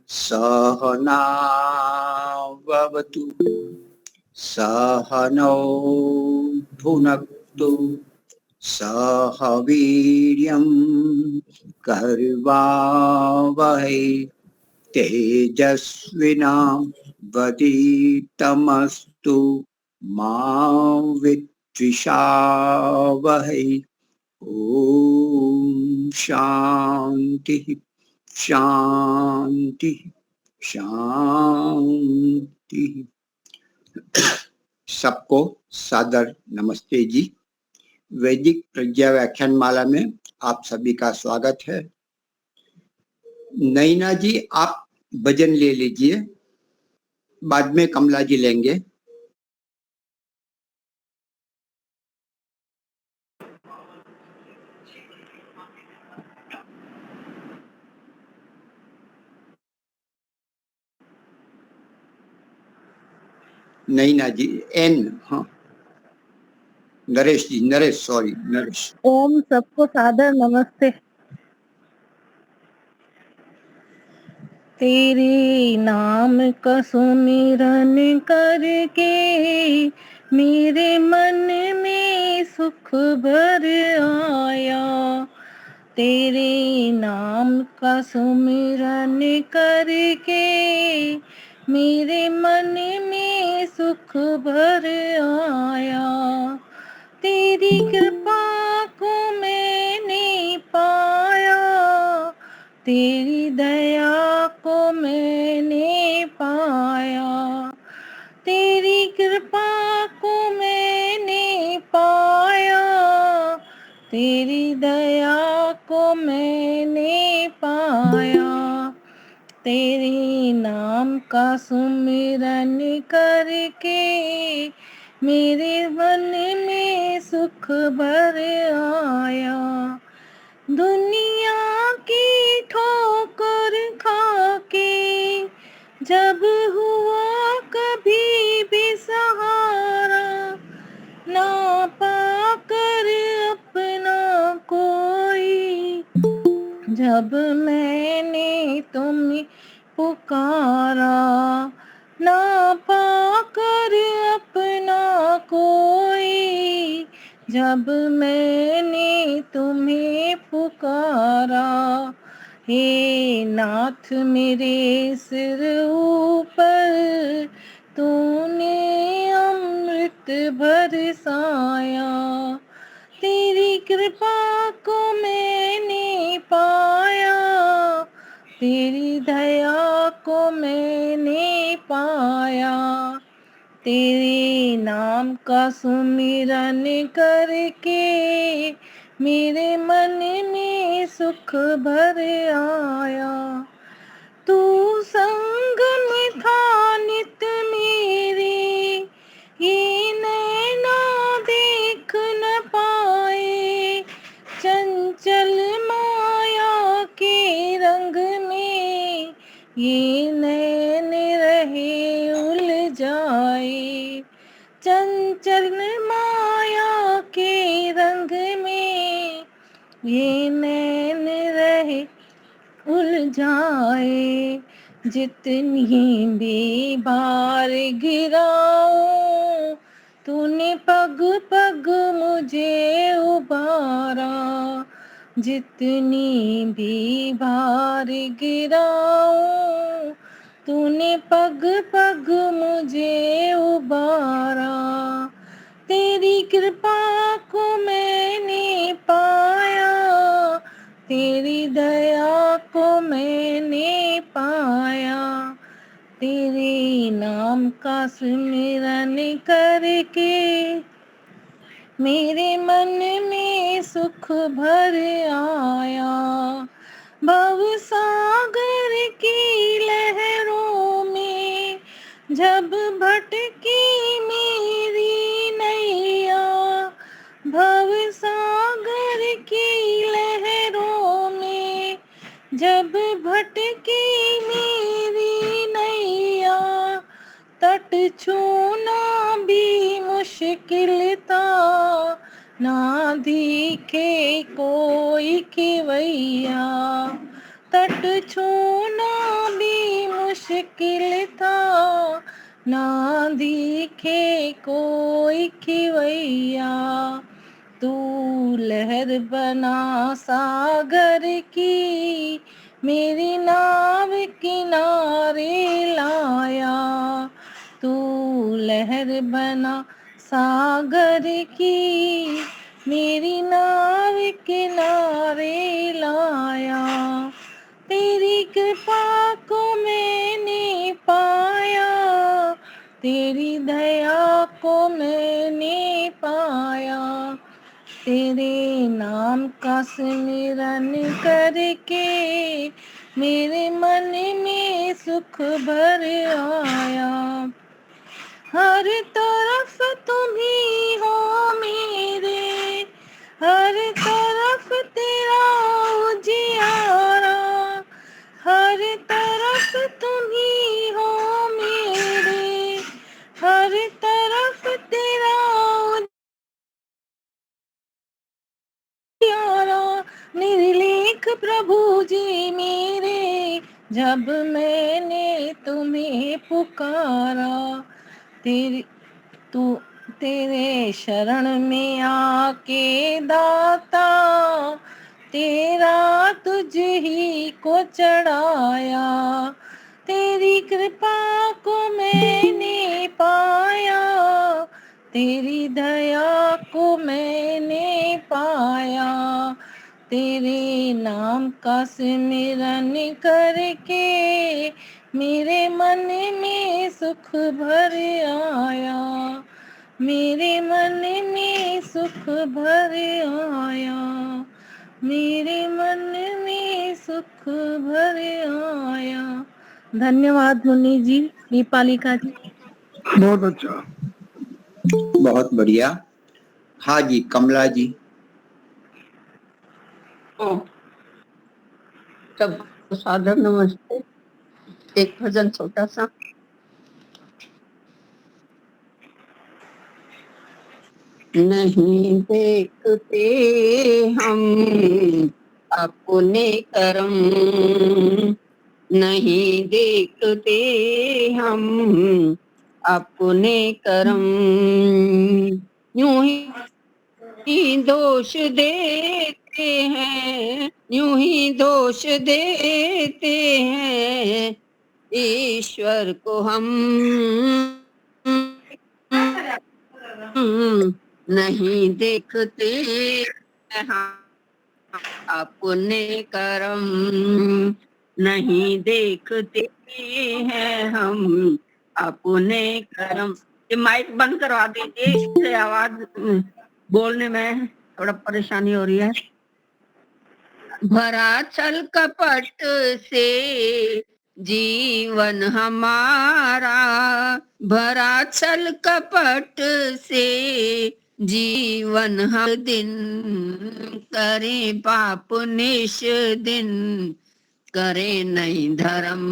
सहनाववतु सहनौ भुनक्तु सह वीर्यं कर्वावहै तेजस्विनावधीतमस्तु मा विद्विषावहै। ओम शांति शांति शांति। सबको सादर नमस्ते जी। वैदिक प्रज्ञा व्याख्यान माला में आप सभी का स्वागत है। नैना जी आप भजन ले लीजिए, बाद में कमला जी लेंगे। नैना जी एन, हाँ नरेश जी, नरेश सॉरी नरेश। ओम सबको सादर नमस्ते। तेरे नाम का सुमिरन करके मेरे मन में सुख भर आया। तेरे नाम का सुमिरन करके मेरे मन में सुख भर आया। तेरी कृपा को मैंने पाया, तेरी दया को मैंने पाया। तेरी कृपा को मैंने पाया, तेरी दया को मैंने पाया। तेरे नाम का सुमिरन करके मेरे मन में सुख भर आया। दुनिया की ठोकर खाके जब हुआ कभी भी सहारा, ना पाकर अपना कोई, जब मैंने तुम्हें पुकारा, ना पाकर अपना कोई, जब मैंने तुम्हें पुकारा। हे नाथ मेरे सिर ऊपर तूने अमृत बरसाया। तेरी कृपा को मैंने पाया, तेरी दया को मैंने पाया। तेरे नाम का सुमिरन करके मेरे मन में सुख भर आया। तू संग में था नित मेरे, ये नैना देख न पाए। चंचल माया के रंग में ये नैन रहे उलझाए। चंचल माया के रंग में ये नैन रहे उलझाए। जितनी भी बार गिराऊं तूने पग पग मुझे उबारा। जितनी भी बार गिराऊं तूने पग पग मुझे उबारा। तेरी कृपा को मैंने पाया, तेरी दया को मैंने पाया। तेरे नाम का सुमिरन करके मेरे मन में सुख भर आया। भव सागर की लहरों में जब भटकी मेरी नैया, भव सागर की लहरों में जब भटकी मेरी नैया, तट छूना भी मुश्किल था, ना दिखे कोई खिवैया। तट छूना भी मुश्किल था, ना दिखे कोई खिवैया। तू लहर बना सागर की, मेरी नाव किनारे लाया। तू लहर बना सागर की, मेरी नाव किनारे लाया। तेरी कृपा को मैंने पाया, तेरी दया को मैंने पाया। तेरे नाम का सिमरन करके मेरे मन में सुख भर आया। हर तरफ तुम ही हो मेरे, हर तरफ तेरा उजियारा। हर तरफ तुम ही हो मेरे, हर तरफ तेरा उजियारा। निर्लेख प्रभु जी मेरे, जब मैंने तुम्हें पुकारा। तेरी तू तेरे शरण में आके दाता, तेरा तुझ ही को चढ़ाया। तेरी कृपा को मैंने पाया, तेरी दया को मैंने पाया। तेरे नाम का सिमरन करके मेरे मन में सुख भर आया। मेरे मन में सुख भर आया। मेरे मन में सुख भर आया। धन्यवाद मुनि जी, दीपालिका जी। बहुत अच्छा। बहुत बढ़िया। हाँ जी, कमला जी। सबको सादर नमस्ते। एक भजन छोटा सा। नहीं देखते हम अपने कर्म, नहीं देखते हम अपने कर्म, यूं ही दोष देते हैं, यूं ही दोष देते हैं ईश्वर को हम। नहीं देखते हैं अपने कर्म, नहीं देखते हैं हम अपने कर्म। ये माइक बंद करवा दीजिए, इससे आवाज बोलने में थोड़ा परेशानी हो रही है। भरा छल कपट से जीवन हमारा, भरा छल कपट से जीवन हर दिन, करें पाप निश दिन, करें नहीं धर्म,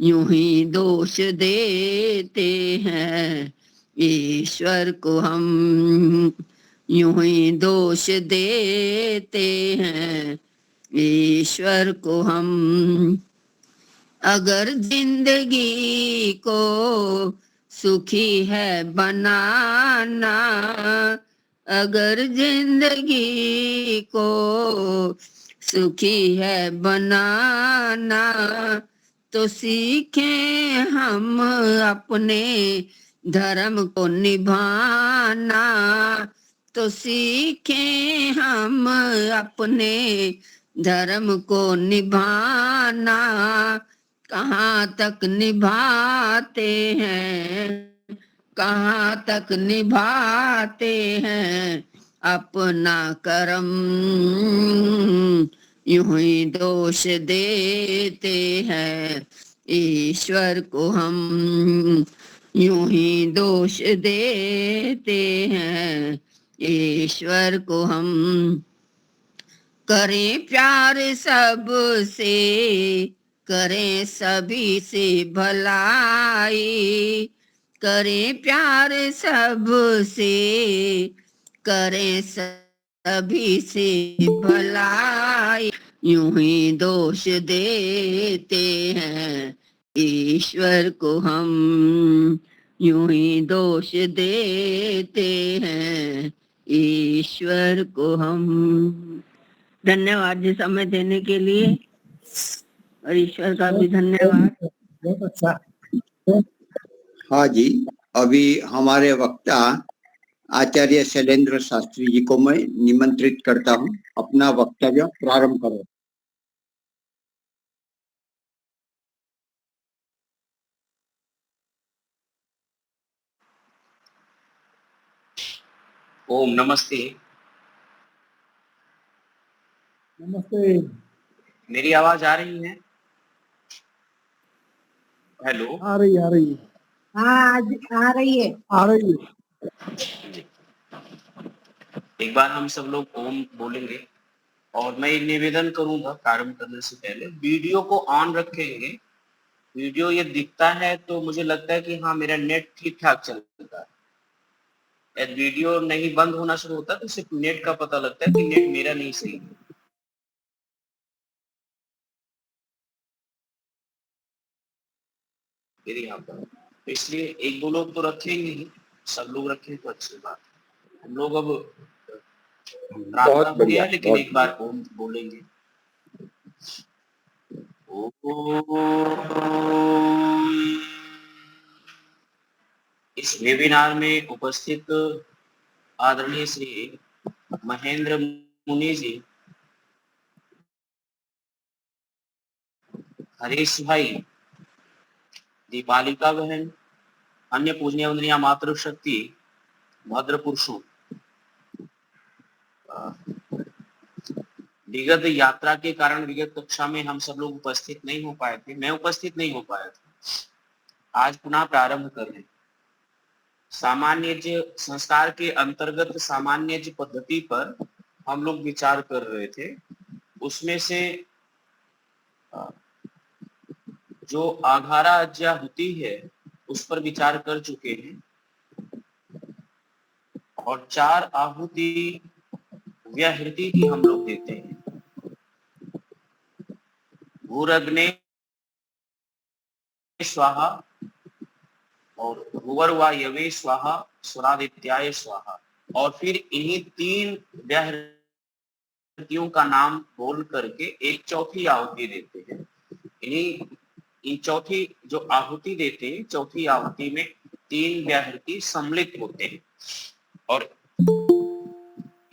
यूं ही दोष देते हैं ईश्वर को हम, यूं ही दोष देते हैं ईश्वर को हम। अगर जिंदगी को सुखी है बनाना, अगर जिंदगी को सुखी है बनाना, तो सीखें हम अपने धर्म को निभाना, तो सीखें हम अपने धर्म को निभाना। कहाँ तक निभाते हैं, कहाँ तक निभाते हैं अपना कर्म, यूं ही दोष देते हैं ईश्वर को हम, यूं ही दोष देते हैं ईश्वर को हम। करें प्यार सबसे, करें सभी से भलाई, करें प्यार सबसे, करें सभी से भलाई, यूं ही दोष देते हैं ईश्वर को हम, यूं ही दोष देते हैं ईश्वर को हम। धन्यवाद जी समय देने के लिए, और ईश्वर का भी धन्यवाद। बहुत अच्छा। हाँ जी, अभी हमारे वक्ता आचार्य शैलेंद्र शास्त्री जी को मैं निमंत्रित करता हूँ, अपना वक्तव्य प्रारंभ करो। ओम नमस्ते। नमस्ते। मेरी आवाज आ रही है? हेलो। आ रही है। हाँ आज आ रही है। आ रही है। एक बार हम सब लोग ओम बोलेंगे, और मैं एक निवेदन करूंगा प्रारंभ करने से पहले, वीडियो को ऑन रखेंगे। वीडियो ये दिखता है तो मुझे लगता है कि हाँ मेरा नेट ठीक ठाक चलता है। यदि वीडियो नहीं बंद होना शुरू होता तो सिर्फ नेट का पता लगता है कि नेट मेरा नहीं सही है। मेरे यहाँ पर तो इसलिए एक दो लोग तो रखेंगे ही, सब लोग रखें तो अच्छी बात है। हम लोग अब प्रार्थना हो गया है, लेकिन एक बार ओम बोलेंगे। इस वेबिनार में उपस्थित आदरणीय श्री महेंद्र मुनि जी, हरीश भाई, दीपालिका बहन, अन्य पूजनीय वंदनीय मातृशक्ति भद्र पुरुषों, विगत यात्रा के कारण विगत कक्षा में हम सब लोग उपस्थित नहीं हो पाए थे, मैं उपस्थित नहीं हो पाया था। आज पुनः प्रारंभ कर रहे हैं। सामान्य संस्कार के अंतर्गत सामान्य पद्धति पर हम लोग विचार कर रहे थे। उसमें से जो आघारा अज्ञा होती है उस पर विचार कर चुके हैं, और 4 आहुति व्याहृति की हम लोग देते हैं। भूरग्ने स्वाहा और भूवर्वायवे स्वाहा सुरादित्याय स्वाहा, और फिर इन्हीं 3 व्याहृतियों का नाम बोल करके एक चौथी आहुति देते हैं। इन चौथी जो आहुति देते हैं, चौथी आहुति में 3 व्याहृति सम्मिलित होते हैं और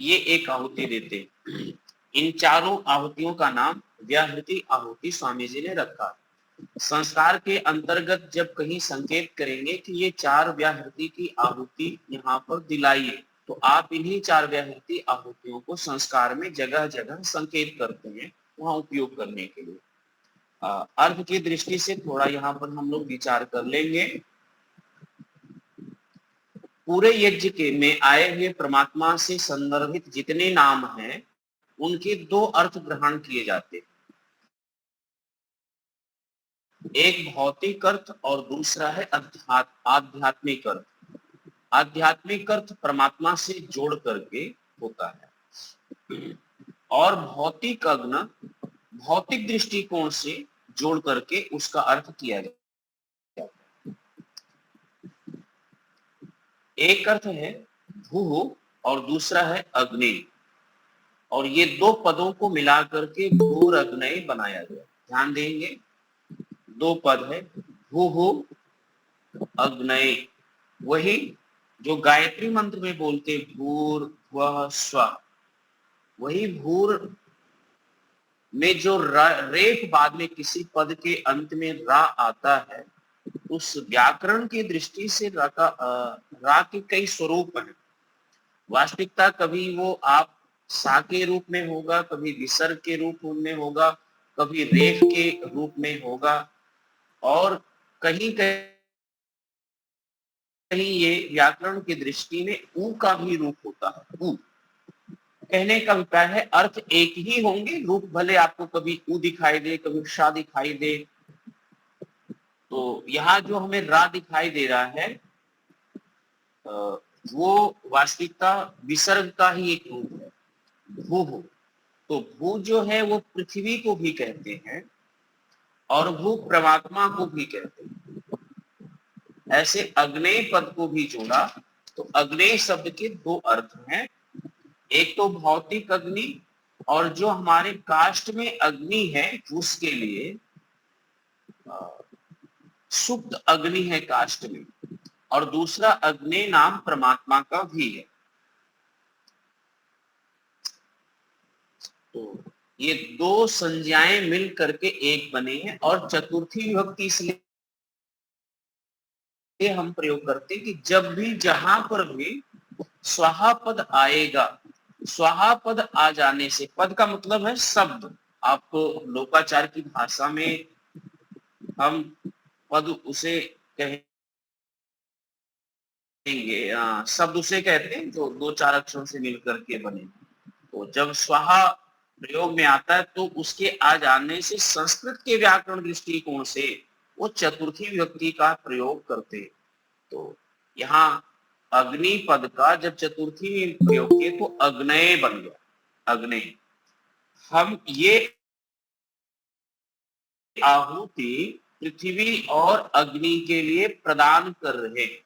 ये एक आहुति देते हैं। इन चारों आहुतियों का नाम व्याहृति आहुति स्वामी जी ने रखा। संस्कार के अंतर्गत जब कहीं संकेत करेंगे कि ये 4 व्याहृति की आहुति यहाँ पर दिलाइए, तो आप इन्हीं 4 व्याहृति आहुतियों को संस्कार में जगह जगह संकेत करते हैं वहां उपयोग करने के लिए। अर्थ की दृष्टि से थोड़ा यहाँ पर हम लोग विचार कर लेंगे। पूरे यज्ञ के में आए हुए परमात्मा से संदर्भित जितने नाम हैं उनके 2 अर्थ ग्रहण किए जाते हैं, एक भौतिक अर्थ और दूसरा है आध्यात्मिक अर्थ। आध्यात्मिक अर्थ परमात्मा से जोड़ करके होता है, और भौतिक अग्न भौतिक दृष्टिकोण से जोड़ करके उसका अर्थ किया जाता है। एक अर्थ है भू और दूसरा है अग्नि, और ये 2 पदों को मिला करके भूर अग्नि बनाया गया। ध्यान देंगे, 2 पद है भू अग्नि, वही जो गायत्री मंत्र में बोलते भूर भुवः स्वः, वही भूर में जो रेफ बाद में किसी पद के अंत में रा आता है, उस व्याकरण की दृष्टि से रा के कई स्वरूप हैं। वास्तविकता कभी वो आप सा के रूप में होगा, कभी विसर्ग के रूप में होगा, कभी रेफ के रूप में होगा, और कहीं कहीं ये व्याकरण की दृष्टि में ऊ का भी रूप होता है। ऊ कहने का अभिप्राय है अर्थ एक ही होंगे, रूप भले आपको कभी ऊ दिखाई दे, कभी शा दिखाई दे। तो यहाँ जो हमें रा दिखाई दे रहा है वो वास्तविकता विसर्ग का ही एक रूप है, भू। तो भू जो है वो पृथ्वी को भी कहते हैं और भू परमात्मा को भी कहते हैं। ऐसे अग्नेय पद को भी जोड़ा तो अग्नेय शब्द के दो अर्थ हैं, एक तो भौतिक अग्नि और जो हमारे काष्ठ में अग्नि है उसके लिए सुप्त अग्नि है काष्ठ में, और दूसरा अग्नि नाम परमात्मा का भी है। तो ये दो संज्ञाएं मिल करके एक बने हैं, और चतुर्थी विभक्ति इसलिए हम प्रयोग करते हैं कि जब भी जहां पर भी स्वाहा पद आएगा, स्वाहा पद आ जाने से, पद का मतलब है शब्द, आपको लोकाचार की भाषा में हम पद उसे कहेंगे, शब्द उसे कहते हैं जो दो चार अक्षरों से मिलकर के बने। तो जब स्वाहा प्रयोग में आता है तो उसके आ जाने से संस्कृत के व्याकरण दृष्टिकोण से वो चतुर्थी विभक्ति का प्रयोग करते। तो यहाँ अग्नि पद का जब चतुर्थी में प्रयोग किए तो अग्नय बन गया, अग्नय। हम ये आहुति पृथ्वी और अग्नि के लिए प्रदान कर रहे हैं,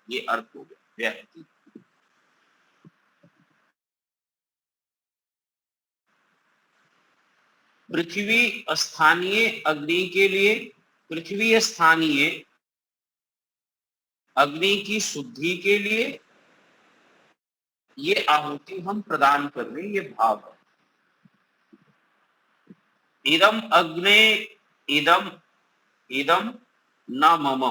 ये अर्थ हो गया व्यक्ति। पृथ्वी स्थानीय अग्नि के लिए, पृथ्वी स्थानीय अग्नि की शुद्धि के लिए ये आहुति हम प्रदान कर रहे हैं, ये भाव है। इदम अग्ने इदम इदम न मम,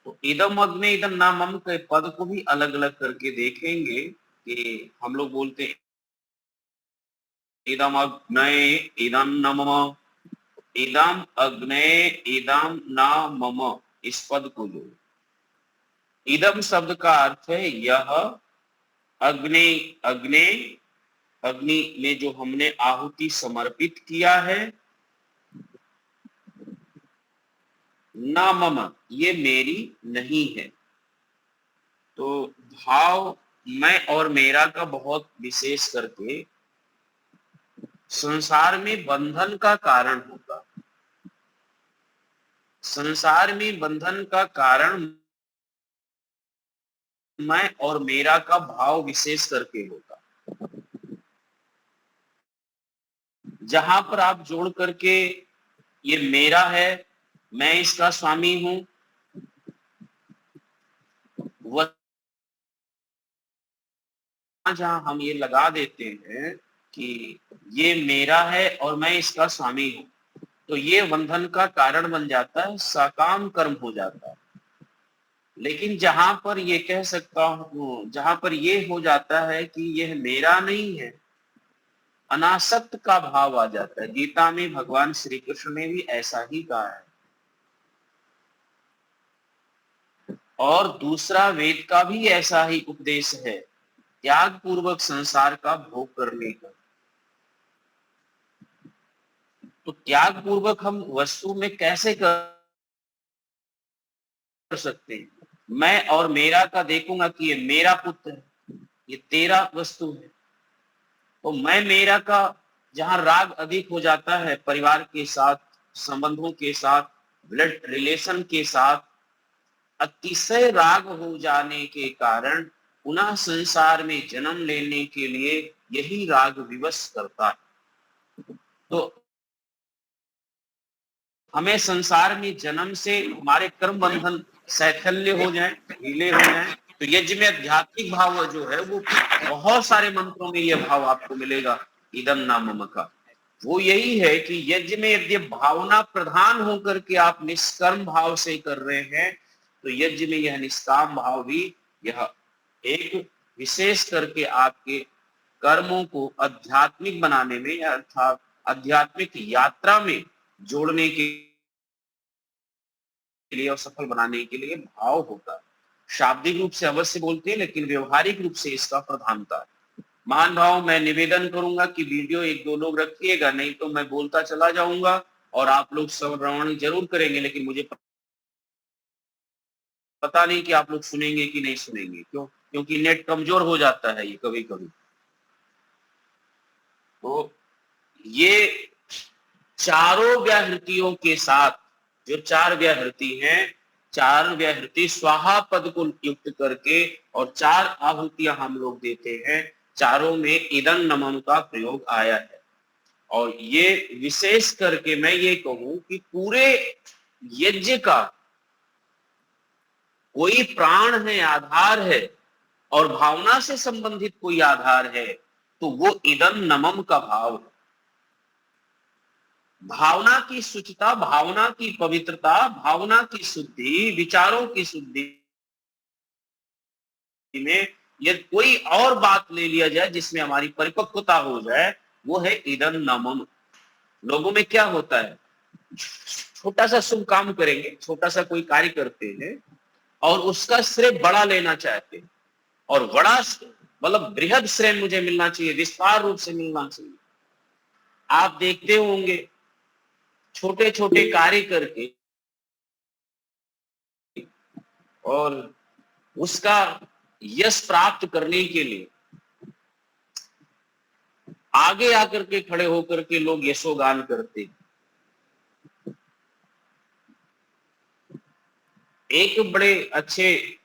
तो इदम अग्ने इदम न मम के पद को भी अलग अलग करके देखेंगे कि हम लोग बोलते हैं इदम अग्ने इदम न मम, इदम अग्ने इदम न मम, इस पद को जो इदम शब्द का अर्थ है यह, अग्नि अग्नि अग्नि में जो हमने आहुति समर्पित किया है, ना मम ये मेरी नहीं है। तो भाव मैं और मेरा का बहुत विशेष करके संसार में बंधन का कारण होता, संसार में बंधन का कारण मैं और मेरा का भाव विशेष करके होता। जहां पर आप जोड़ करके ये मेरा है, मैं इसका स्वामी हूं, वह जहां हम ये लगा देते हैं कि ये मेरा है और मैं इसका स्वामी हूं, तो ये बंधन का कारण बन जाता है, सकाम कर्म हो जाता है। लेकिन जहां पर ये कह सकता हूं, जहां पर ये हो जाता है कि यह मेरा नहीं है, अनासक्त का भाव आ जाता है। गीता में भगवान श्री कृष्ण ने भी ऐसा ही कहा है, और दूसरा वेद का भी ऐसा ही उपदेश है, त्याग पूर्वक संसार का भोग करने का। तो त्याग पूर्वक हम वस्तु में कैसे कर सकते हैं? मैं और मेरा का देखूंगा कि ये मेरा पुत्र है, ये तेरा वस्तु है। तो मैं मेरा का जहां राग अधिक हो जाता है, परिवार के साथ, संबंधों के साथ, ब्लड रिलेशन के साथ अतिशय राग हो जाने के कारण पुनः संसार में जन्म लेने के लिए यही राग विवश करता है। तो हमें संसार में जन्म से हमारे कर्म बंधन शैथिल्य हो जाए, ढीले हो जाए। तो यज्ञ में आध्यात्मिक भाव जो है वो बहुत सारे मंत्रों में यह भाव आपको मिलेगा, इदम नाम का। वो यही है कि यज्ञ में यदि भावना प्रधान होकर के आप निष्कर्म भाव से कर रहे हैं, तो यज्ञ में यह निष्काम भाव भी यह एक विशेष करके आपके कर्मों को आध्यात्मिक बनाने में, अर्थात आध्यात्मिक यात्रा में जोड़ने के लिए और सफल बनाने के लिए भाव होता है। शाब्दिक रूप से अवश्य बोलते हैं, लेकिन व्यवहारिक रूप से इसका प्रधानता है। मान भाव मैं निवेदन करूंगा कि वीडियो एक दो लोग रखिएगा, नहीं तो मैं बोलता चला जाऊंगा और आप लोग श्रवण जरूर करेंगे, लेकिन मुझे पता नहीं कि आप लोग सुनेंगे कि नहीं सुनेंगे। क्यों? क्योंकि नेट कमजोर हो जाता है ये कभी कभी। तो ये चारों व्याहृतियों के साथ, जो 4 व्याहृति हैं, 4 व्याहृति स्वाहा पद को युक्त करके और 4 आहुतियां हम लोग देते हैं, चारों में इदं नमम का प्रयोग आया है। और ये विशेष करके मैं ये कहूं कि पूरे यज्ञ का कोई प्राण है, आधार है और भावना से संबंधित कोई आधार है, तो वो इदं नमम का भाव है। भावना की शुचिता, भावना की पवित्रता, भावना की शुद्धि, विचारों की शुद्धि में यदि कोई और बात ले लिया जाए जिसमें हमारी परिपक्वता हो जाए, वो है इदं नमम। लोगों में क्या होता है, छोटा सा शुभ काम करेंगे, छोटा सा कोई कार्य करते हैं और उसका श्रेय बड़ा लेना चाहते हैं, और बड़ा मतलब बृहद श्रेय मुझे मिलना चाहिए, विस्तार रूप से मिलना चाहिए। आप देखते होंगे छोटे छोटे कार्य करके और उसका यश प्राप्त करने के लिए आगे आकर के खड़े होकर के लोग यशोगान करते हैं। एक बड़े अच्छे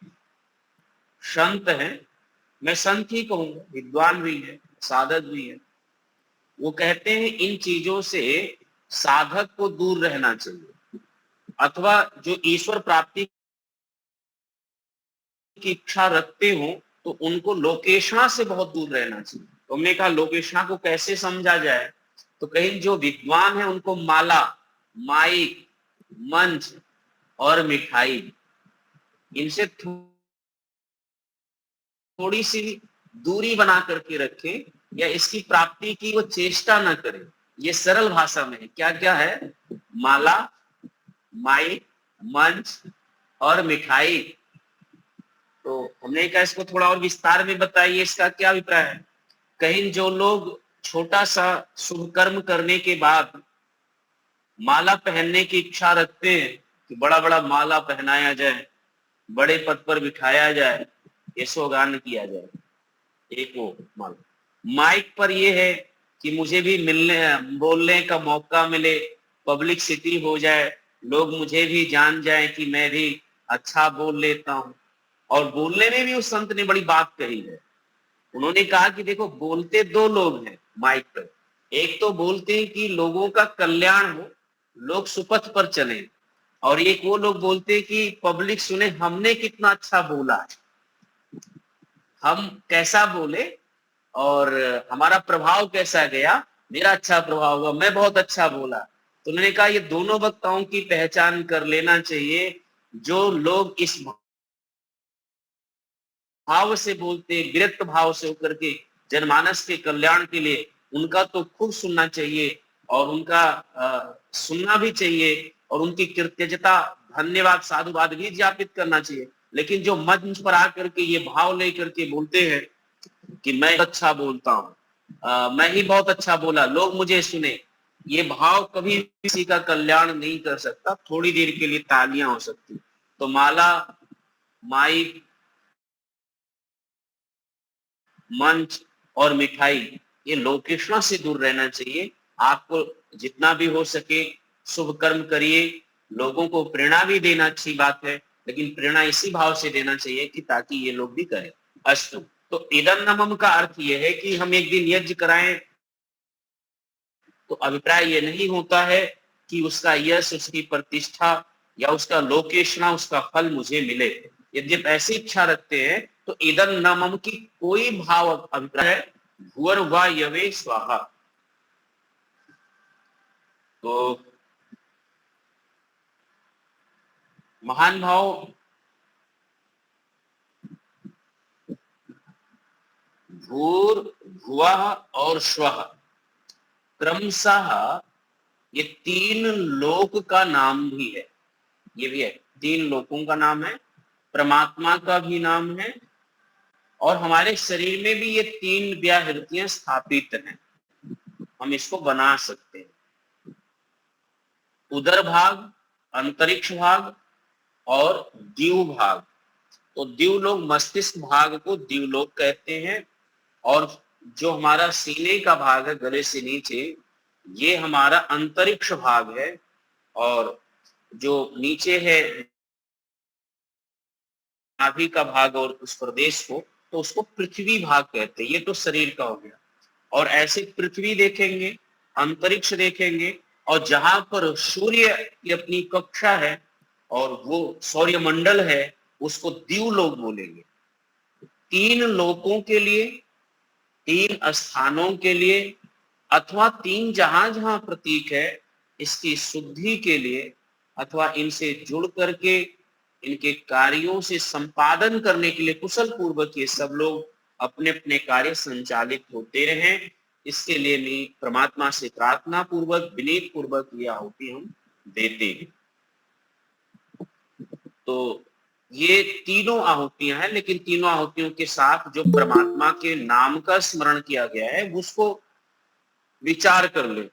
संत हैं, मैं संत ही कहूंगा, विद्वान भी है, साधक भी है, वो कहते हैं इन चीजों से साधक को दूर रहना चाहिए, अथवा जो ईश्वर प्राप्ति की इच्छा रखते हो तो उनको लोकेशना से बहुत दूर रहना चाहिए। तो हमने कहा लोकेशना को कैसे समझा जाए, तो कहीं जो विद्वान है उनको माला, माइक, मंच और मिठाई, इनसे थोड़ी सी दूरी बना करके रखें, या इसकी प्राप्ति की वो चेष्टा ना करें। ये सरल भाषा में है, क्या क्या है, माला, माइक, मंच और मिठाई। तो हमने कहा इसको थोड़ा और विस्तार में बताइए, इसका क्या अभिप्राय है। कहीं जो लोग छोटा सा शुभ कर्म करने के बाद माला पहनने की इच्छा रखते हैं कि बड़ा बड़ा माला पहनाया जाए, बड़े पद पर बिठाया जाए, यशोगान किया जाए, एक वो माला। माइक पर ये है कि मुझे भी मिलने बोलने का मौका मिले, पब्लिसिटी हो जाए, लोग मुझे भी जान जाए कि मैं भी अच्छा बोल लेता हूं। और बोलने में भी उस संत ने बड़ी बात कही है, उन्होंने कहा कि देखो बोलते 2 लोग हैं माइक पर, एक तो बोलते हैं कि लोगों का कल्याण हो, लोग सुपथ पर चले, और एक वो लोग बोलते हैं कि पब्लिक सुने हमने कितना अच्छा बोला, हम कैसा बोले और हमारा प्रभाव कैसा गया, मेरा अच्छा प्रभाव हुआ, मैं बहुत अच्छा बोला। तो उन्होंने कहा ये दोनों वक्ताओं की पहचान कर लेना चाहिए। जो लोग इस भाव से बोलते, विरक्त भाव से होकर के जनमानस के कल्याण के लिए, उनका तो खूब सुनना चाहिए और उनका सुनना भी चाहिए और उनकी कृतज्ञता, धन्यवाद, साधुवाद भी ज्ञापित करना चाहिए। लेकिन जो मंच पर आकर के ये भाव लेकर के बोलते हैं कि मैं अच्छा बोलता हूँ, मैं ही बहुत अच्छा बोला, लोग मुझे सुने, ये भाव कभी किसी का कल्याण नहीं कर सकता। थोड़ी देर के लिए तालियां हो सकती, तो माला, माइक, मंच और मिठाई, ये लोकेशना से दूर रहना चाहिए। आपको जितना भी हो सके शुभ कर्म करिए, लोगों को प्रेरणा भी देना अच्छी बात है, लेकिन प्रेरणा इसी भाव से देना चाहिए कि ताकि ये लोग भी करें। अस्तु, तो इदं नमम का अर्थ ये है कि हम एक दिन यज्ञ कराएं तो अभिप्राय ये नहीं होता है कि उसका यश, उसकी प्रतिष्ठा या उसका लोकेशना, उसका फल मुझे मिले। यदि ऐसी इच्छा रखते हैं तो इदं नमम की कोई भाव अभिप्राय है, भूर वा यवे स्वाहा। तो महान भाव भूर, भुवः और स्वः क्रमशः ये 3 लोक का नाम भी है। ये भी है, 3 लोकों का नाम है, परमात्मा का भी नाम है, और हमारे शरीर में भी ये 3 व्याहृतियां स्थापित हैं। हम इसको बना सकते हैं, उदर भाग, अंतरिक्ष भाग और द्यू भाग। तो द्यूलोक, मस्तिष्क भाग को द्यूलोक कहते हैं, और जो हमारा सीने का भाग है, गले से नीचे, ये हमारा अंतरिक्ष भाग है, और जो नीचे है नाभि का भाग और उस प्रदेश को, तो उसको पृथ्वी भाग कहते हैं। ये तो शरीर का हो गया। और ऐसे पृथ्वी देखेंगे, अंतरिक्ष देखेंगे, और जहां पर सूर्य की अपनी कक्षा है और वो सौर्यमंडल है, उसको द्युलोक बोलेंगे। 3 लोकों के लिए, 3 स्थानों के लिए, अथवा 3 जहां जहां प्रतीक है, इसकी शुद्धि के लिए, अथवा इनसे जुड़ करके इनके कार्यों से संपादन करने के लिए कुशल पूर्वक ये सब लोग अपने अपने कार्य संचालित होते रहें, इसके लिए मैं परमात्मा से प्रार्थना पूर्वक, विनीत पूर्वक ये आहुति हम देते हैं। तो ये तीनों आहुतियां हैं, लेकिन तीनों आहुतियों के साथ जो परमात्मा के नाम का स्मरण किया गया है, उसको विचार कर ले।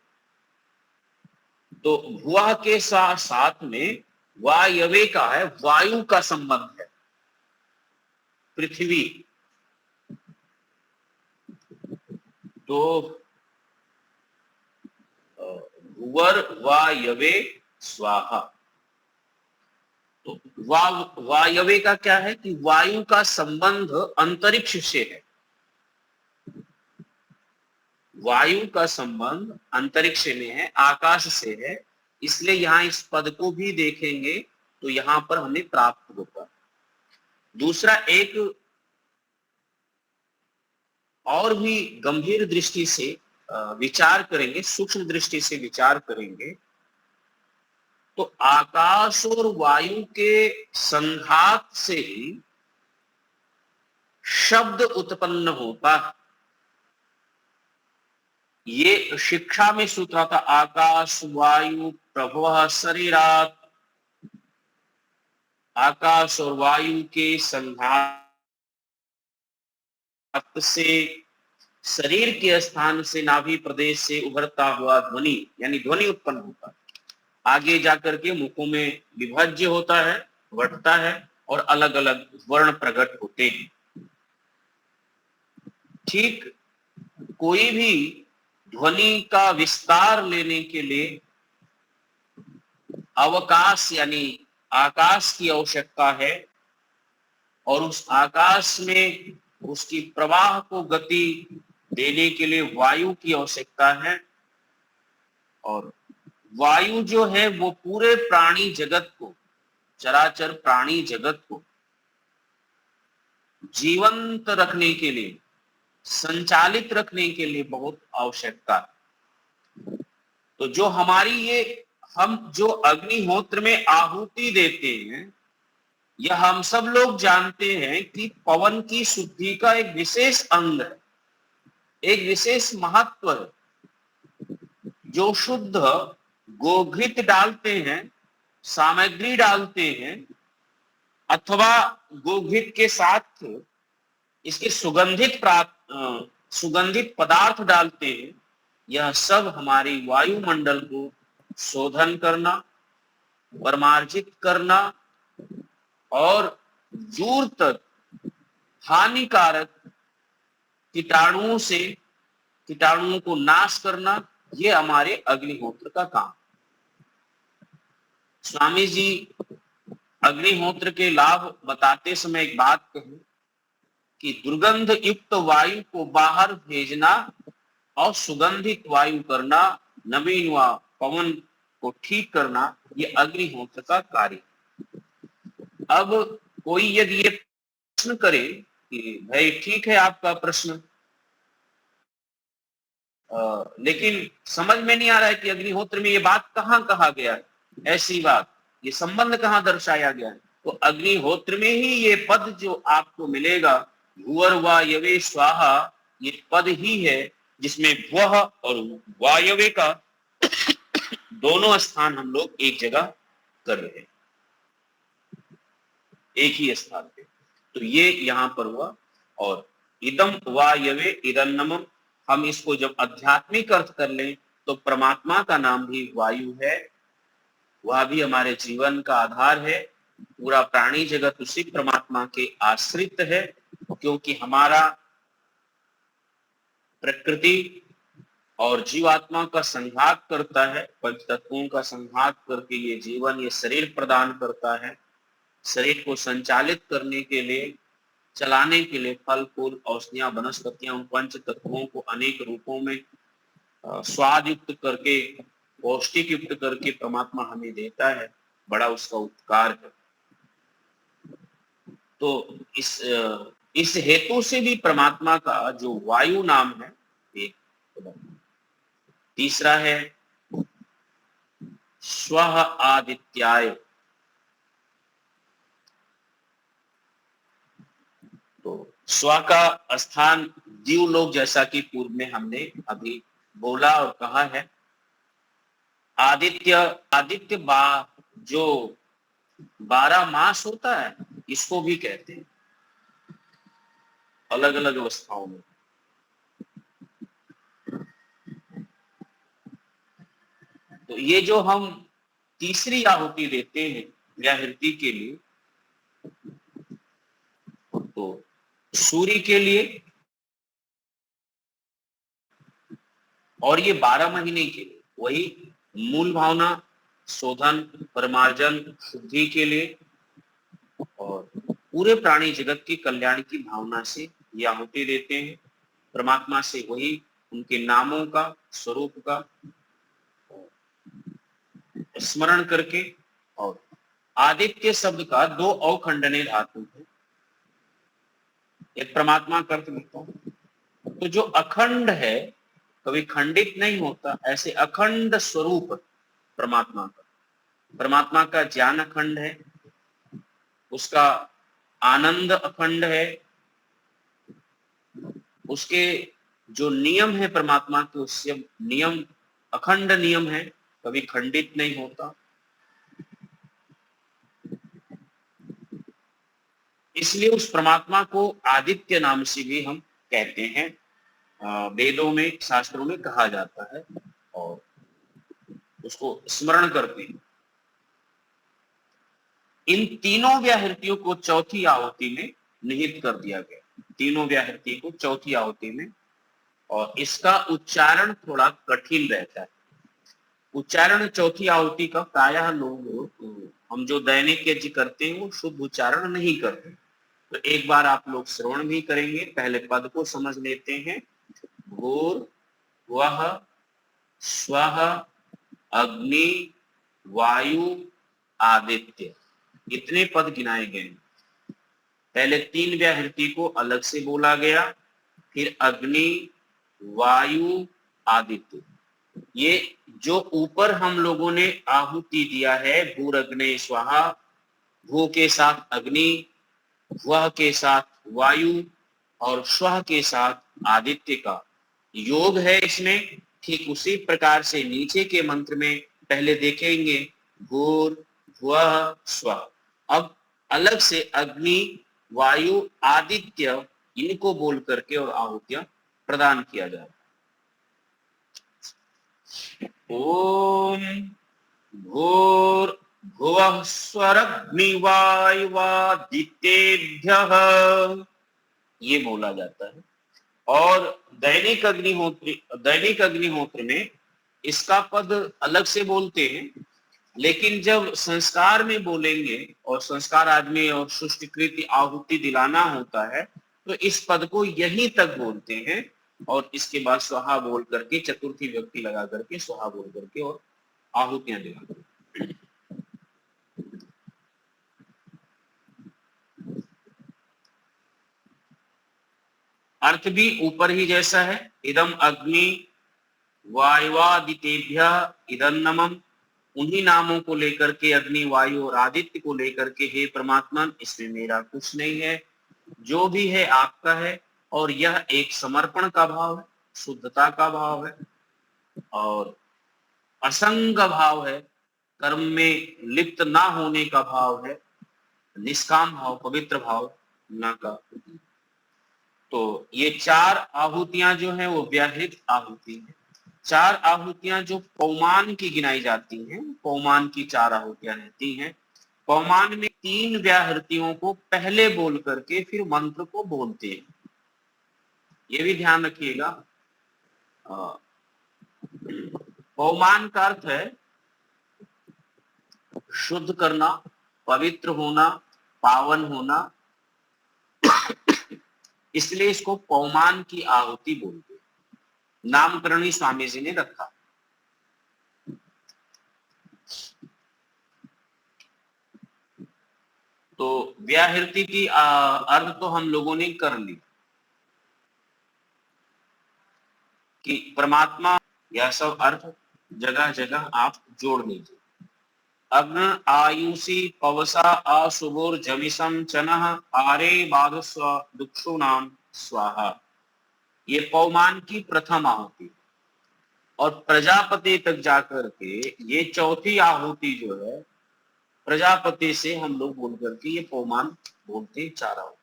तो भुआ के साथ में वायवे का है, वायु का संबंध है। पृथ्वी, तो भुवर वायवे स्वाहा। तो वायवे का क्या है कि वायु का संबंध अंतरिक्ष से है। वायु का संबंध अंतरिक्ष में है, आकाश से है, इसलिए यहां इस पद को भी देखेंगे तो यहां पर हमें प्राप्त होगा। दूसरा, एक और भी गंभीर दृष्टि से विचार करेंगे, सूक्ष्म दृष्टि से विचार करेंगे, तो आकाश और वायु के संघात से ही शब्द उत्पन्न होता है। ये शिक्षा में सूत्र था, आकाश वायु प्रभव शरीरात। आकाश और वायु के संघात से शरीर के स्थान से, नाभि प्रदेश से उभरता हुआ ध्वनि, यानी ध्वनि उत्पन्न होता है। आगे जाकर के मुखों में विभाज्य होता है, बढ़ता है, और अलग अलग वर्ण प्रकट होते हैं। ठीक कोई भी ध्वनि का विस्तार लेने के लिए अवकाश यानी आकाश की आवश्यकता है, और उस आकाश में उसकी प्रवाह को गति देने के लिए वायु की आवश्यकता है। और वायु जो है वो पूरे प्राणी जगत को, चराचर प्राणी जगत को जीवंत रखने के लिए, संचालित रखने के लिए बहुत आवश्यकता है। तो जो हमारी ये, हम जो अग्निहोत्र में आहुति देते हैं, यह हम सब लोग जानते हैं कि पवन की शुद्धि का एक विशेष अंग है, एक विशेष महत्व है। जो शुद्ध गोघृत डालते हैं, सामग्री डालते हैं, अथवा गोघृत के साथ इसके सुगंधित पदार्थ डालते हैं, यह सब हमारी वायुमंडल को शोधन करना, परमार्जित करना और दूर तक हानिकारक कीटाणुओं को नाश करना, ये हमारे अग्निहोत्र का काम। स्वामी जी अग्निहोत्र के लाभ बताते समय एक बात कही कि दुर्गंध युक्त वायु को बाहर भेजना और सुगंधित वायु करना, नवीन व पवन को ठीक करना, ये अग्निहोत्र का कार्य। अब कोई यदि ये प्रश्न करे कि भाई ठीक है आपका प्रश्न, लेकिन समझ में नहीं आ रहा है कि अग्निहोत्र में ये बात कहाँ कहा गया है, ऐसी बात, ये संबंध कहाँ दर्शाया गया है। तो अग्निहोत्र में ही ये पद जो आपको मिलेगा, भुवर वायवे स्वाहा, ये पद ही है जिसमें वह और वायवे का दोनों स्थान हम लोग एक जगह कर रहे हैं, एक ही स्थान पे। तो ये यहां पर हुआ। और इदम वायवे इदन्नमम, हम इसको जब आध्यात्मिक अर्थ कर लें तो परमात्मा का नाम भी वायु है, वह भी हमारे जीवन का आधार है। पूरा प्राणी जगत उसी परमात्मा के आश्रित है, क्योंकि हमारा प्रकृति और जीवात्मा का संघात करता है, पंच तत्वों का संघात करके ये जीवन, ये शरीर प्रदान करता है। शरीर को संचालित करने के लिए, चलाने के लिए फल फूल औषधियां वनस्पतियां उन पंच तत्वों को अनेक रूपों में स्वाद युक्त करके, पौष्टिक युक्त करके परमात्मा हमें देता है। बड़ा उसका उपकार है। तो इस हेतु से भी परमात्मा का जो वायु नाम है, एक तीसरा है स्वः आदित्याय। तो स्व का स्थान दीवलोक, जैसा कि पूर्व में हमने अभी बोला और कहा है। आदित्य जो 12 मास होता है, इसको भी कहते हैं अलग अलग अवस्थाओं में। तो ये जो हम तीसरी आहुति देते हैं व्याहृति के लिए, तो सूर्य के लिए और ये 12 महीने के लिए, वही मूल भावना, शोधन, परमार्जन, शुद्धि के लिए और पूरे प्राणी जगत की कल्याण की भावना से ये आहुति देते हैं। परमात्मा से वही उनके नामों का, स्वरूप का स्मरण करके। और आदित्य शब्द का 2 अवखंडने धातु है। एक परमात्मा का अर्थ लिखता हूं, तो जो अखंड है, कभी खंडित नहीं होता, ऐसे अखंड स्वरूप परमात्मा का। परमात्मा का ज्ञान अखंड है, उसका आनंद अखंड है, उसके जो नियम है परमात्मा के, उससे नियम अखंड नियम है, कभी खंडित नहीं होता। इसलिए उस परमात्मा को आदित्य नाम से भी हम कहते हैं, वेदों में, शास्त्रों में कहा जाता है और उसको स्मरण करते हैं। इन तीनों व्याहृतियों को चौथी आहुति में निहित कर दिया गया, तीनों व्याहृति को चौथी आहुति में। और इसका उच्चारण थोड़ा कठिन रहता है। उच्चारण चौथी आहुति का प्रायः लोग, हम जो दैनिक यज्ञ करते हैं, वो शुद्ध उच्चारण नहीं करते। तो एक बार आप लोग श्रवण भी करेंगे, पहले पद को समझ लेते हैं। भूर्भुवः स्वः अग्नि वायु आदित्य, इतने पद गिनाए गए। पहले 3 व्याहृति को अलग से बोला गया, फिर अग्नि, वायु, आदित्य। ये जो ऊपर हम लोगों ने आहुति दिया है, भूरग्ने स्वाहा, भू के साथ अग्नि, वह के साथ वायु और स्वः के साथ आदित्य का योग है इसमें। ठीक उसी प्रकार से नीचे के मंत्र में पहले देखेंगे भूर्भुवः स्वः। अब अलग से अग्नि, वायु, आदित्य, इनको बोल करके और आहुतियां प्रदान किया जाए। ओम भूर्भुवः स्वरग्निवायुवादित्येभ्यः, ये बोला जाता है। और दैनिक अग्निहोत्र में इसका पद अलग से बोलते हैं, लेकिन जब संस्कार में बोलेंगे और संस्कार आदमी और सुष्टिकृत आहुति दिलाना होता है, तो इस पद को यहीं तक बोलते हैं और इसके बाद स्वाहा बोल करके, चतुर्थी व्यक्ति लगा करके स्वाहा बोल करके और आहुतियां दिलाते हैं। अर्थ भी ऊपर ही जैसा है। इदम अग्नि वायुवादितेभ्यः इदं नमः, उन्हीं नामों को लेकर के, अग्नि, वायु और आदित्य को लेकर के, हे परमात्मा, इसमें मेरा कुछ नहीं है, जो भी है आपका है। और यह एक समर्पण का भाव है, शुद्धता का भाव है और असंग भाव है, कर्म में लिप्त ना होने का भाव है, निष्काम भाव, पवित्र भाव ना का। तो ये 4 आहुतियां जो हैं वो व्याहृत आहुति है। 4 आहुतियां जो पौमान की गिनाई जाती हैं, पौमान की 4 आहुतियां रहती हैं। पौमान में 3 व्याहृतियों को पहले बोल करके फिर मंत्र को बोलते हैं। ये भी ध्यान रखिएगा, पौमान का अर्थ है शुद्ध करना, पवित्र होना, पावन होना, इसलिए इसको पौमान की आहुति बोलते हैं। नामकरण ही स्वामी जी ने रखा। तो व्याहृति की अर्थ तो हम लोगों ने कर ली कि परमात्मा, यह सब अर्थ जगह जगह आप जोड़ लीजिए। अग्न आयुषी पवसा अशुभोर जमिसम चनः आरे बाधस्व दुक्षु नाम स्वाहा। ये पौमान की प्रथम आहुति, और प्रजापति तक जाकर के ये चौथी आहुति जो है, प्रजापति से हम लोग बोल करके ये पौमान बोलते 4 आहुति।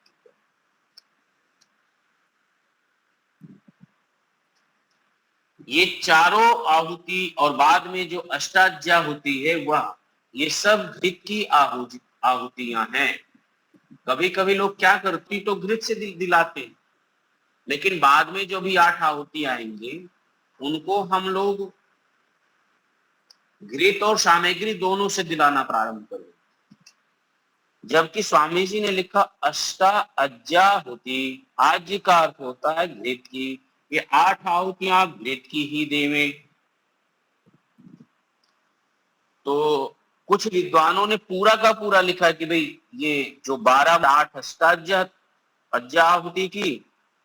ये चारों आहुति और बाद में जो अष्टाध्याय होती है वह, ये सब घृत की आहुतियां हैं। कभी कभी लोग क्या करते तो घृत से दिलाते हैं, लेकिन बाद में जो भी 8 आहुति आएंगे उनको हम लोग घृत और सामग्री दोनों से दिलाना प्रारंभ करें। जबकि स्वामी जी ने लिखा अष्टाध्याय होती, आज्य का अर्थ होता है घृत की। ये 8 आहुतियां घृत की ही देवे। तो कुछ विद्वानों ने पूरा का पूरा लिखा कि भाई ये जो 12-8 अष्टाध्याय आहुति की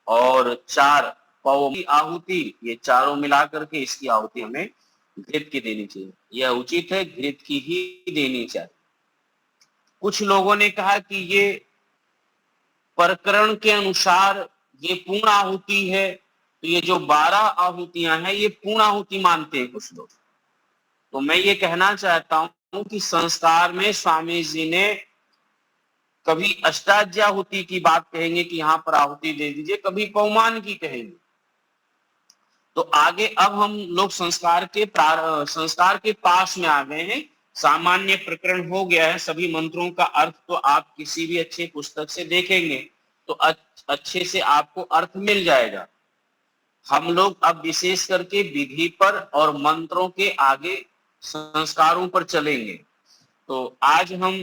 और 4 पौम आहुति, ये चारों मिला करके इसकी आहुति हमें घृत की देनी चाहिए। यह उचित है, घृत की ही देनी चाहिए। कुछ लोगों ने कहा कि ये प्रकरण के अनुसार ये पूर्ण आहुति है, तो ये जो 12 आहुतियां हैं ये पूर्ण आहुति मानते हैं कुछ लोग। तो मैं ये कहना चाहता हूं कि संस्कार में स्वामी जी ने कभी अष्टाध्याय आहुति की बात कहेंगे कि यहाँ पर आहुति दे दीजिए, कभी पौमान की कहेंगे। तो आगे अब हम लोग संस्कार के पास में आ गए हैं। सामान्य प्रकरण हो गया है, सभी मंत्रों का अर्थ तो आप किसी भी अच्छे पुस्तक से देखेंगे तो अच्छे से आपको अर्थ मिल जाएगा। हम लोग अब विशेष करके विधि पर और मंत्रों के आगे संस्कारों पर चलेंगे। तो आज हम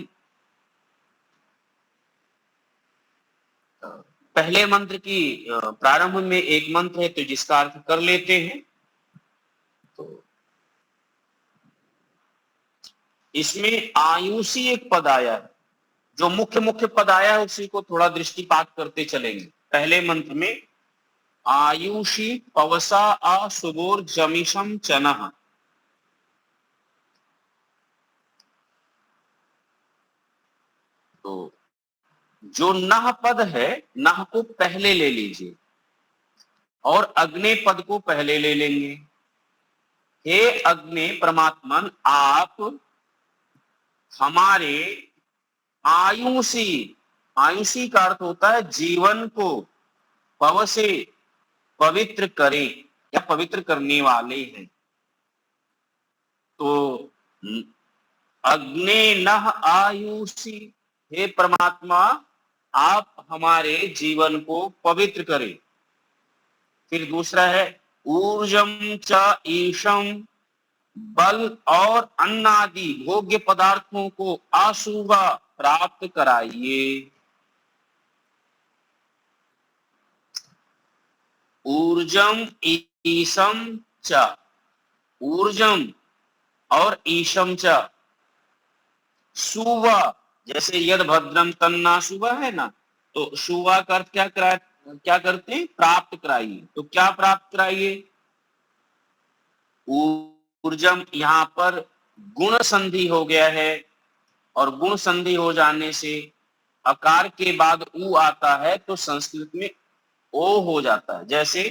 पहले मंत्र की प्रारंभ में एक मंत्र है तो जिसका अर्थ कर लेते हैं। तो इसमें आयुषी एक पद आया है, जो मुख्य पद आया है उसी को थोड़ा दृष्टिपात करते चलेंगे। पहले मंत्र में आयुषी पवसा अशुभोर जमिषम चनः। तो जो नह पद है, नह को पहले ले लीजिए और अग्नि पद को पहले ले लेंगे। हे अग्नि परमात्मन, आप हमारे आयुषी, आयुषी का अर्थ होता है जीवन को पव से पवित्र करें या पवित्र करने वाले हैं। तो अग्नि नह आयुषी, हे परमात्मा आप हमारे जीवन को पवित्र करें। फिर दूसरा है ऊर्जम च ईशम, बल और अन्न आदि भोग्य पदार्थों को अशुभ प्राप्त कराइए। ऊर्जम ईशम च, ऊर्जम और ईशम च, शुभ, जैसे यद भद्रम तन्ना शुभ है ना, तो शुभ का अर्थ क्या करते हैं? प्राप्त कराइए। तो क्या प्राप्त कराइए? ऊर्जम, यहाँ पर गुण संधि हो गया है और गुण संधि हो जाने से अकार के बाद उ आता है तो संस्कृत में ओ हो जाता है। जैसे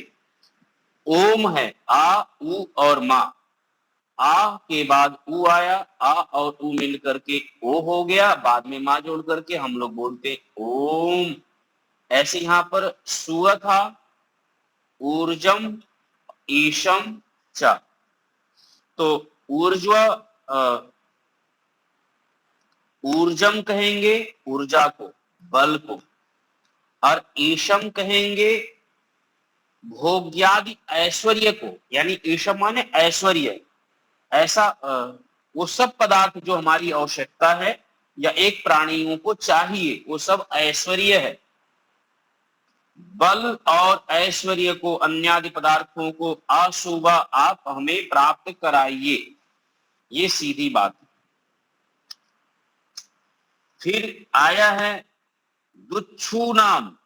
ओम है, आ उ और मा, आ के बाद उ आया, आ और उ मिल करके ओ हो गया, बाद में मां जोड़ करके हम लोग बोलते ओम। ऐसे यहां पर सुअ था, ऊर्जम ईशम च। तो ऊर्जम कहेंगे ऊर्जा को, बल को, और ईशम कहेंगे भोग्यादि ऐश्वर्य को, यानी ईशम माने ऐश्वर्य, ऐसा वो सब पदार्थ जो हमारी आवश्यकता है या एक प्राणियों को चाहिए वो सब ऐश्वर्य है। बल और ऐश्वर्य को, अन्यादि पदार्थों को अशुभ आप हमें प्राप्त कराइए, ये सीधी बात है। फिर आया है दुच्छू नाम।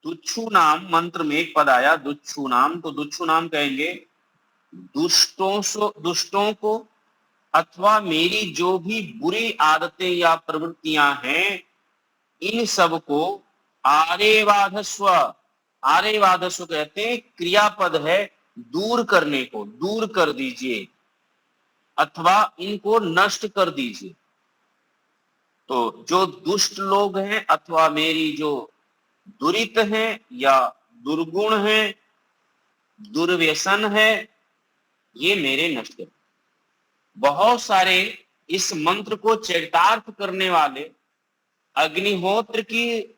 दुच्छू नाम मंत्र में एक पद आया दुच्छू नाम, तो दुच्छू नाम कहेंगे दुष्टों को अथवा मेरी जो भी बुरी आदतें या प्रवृत्तियां हैं इन सब को आरेवाधस्व, आरेवाधस्व कहते हैं क्रियापद है दूर करने को, दूर कर दीजिए अथवा इनको नष्ट कर दीजिए। तो जो दुष्ट लोग हैं अथवा मेरी जो दुरित हैं या दुर्गुण हैं, दुर्व्यसन है, ये मेरे नष्ट कर। बहुत सारे इस मंत्र को चरितार्थ करने वाले अग्निहोत्र की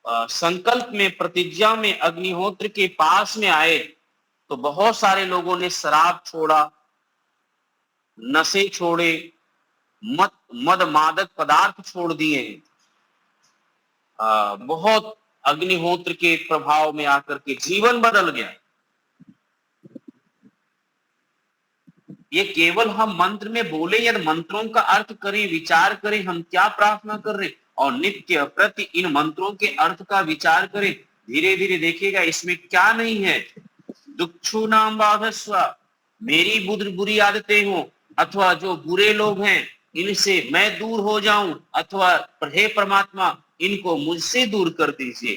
संकल्प में, प्रतिज्ञा में अग्निहोत्र के पास में आए तो बहुत सारे लोगों ने शराब छोड़ा, नशे छोड़े, मद मादक पदार्थ छोड़ दिए हैं। बहुत अग्निहोत्र के प्रभाव में आकर के जीवन बदल गया। ये केवल हम मंत्र में बोले या मंत्रों का अर्थ करें, विचार करें हम क्या प्रार्थना कर रहे और नित्य प्रति इन मंत्रों के अर्थ का विचार करें, धीरे धीरे देखिएगा इसमें क्या नहीं है। दुक्षु नाम बाधस्व, मेरी बुरी आदतें हो अथवा जो बुरे लोग हैं इनसे मैं दूर हो जाऊं, अथवा हे परमात्मा इनको मुझसे दूर कर दीजिए।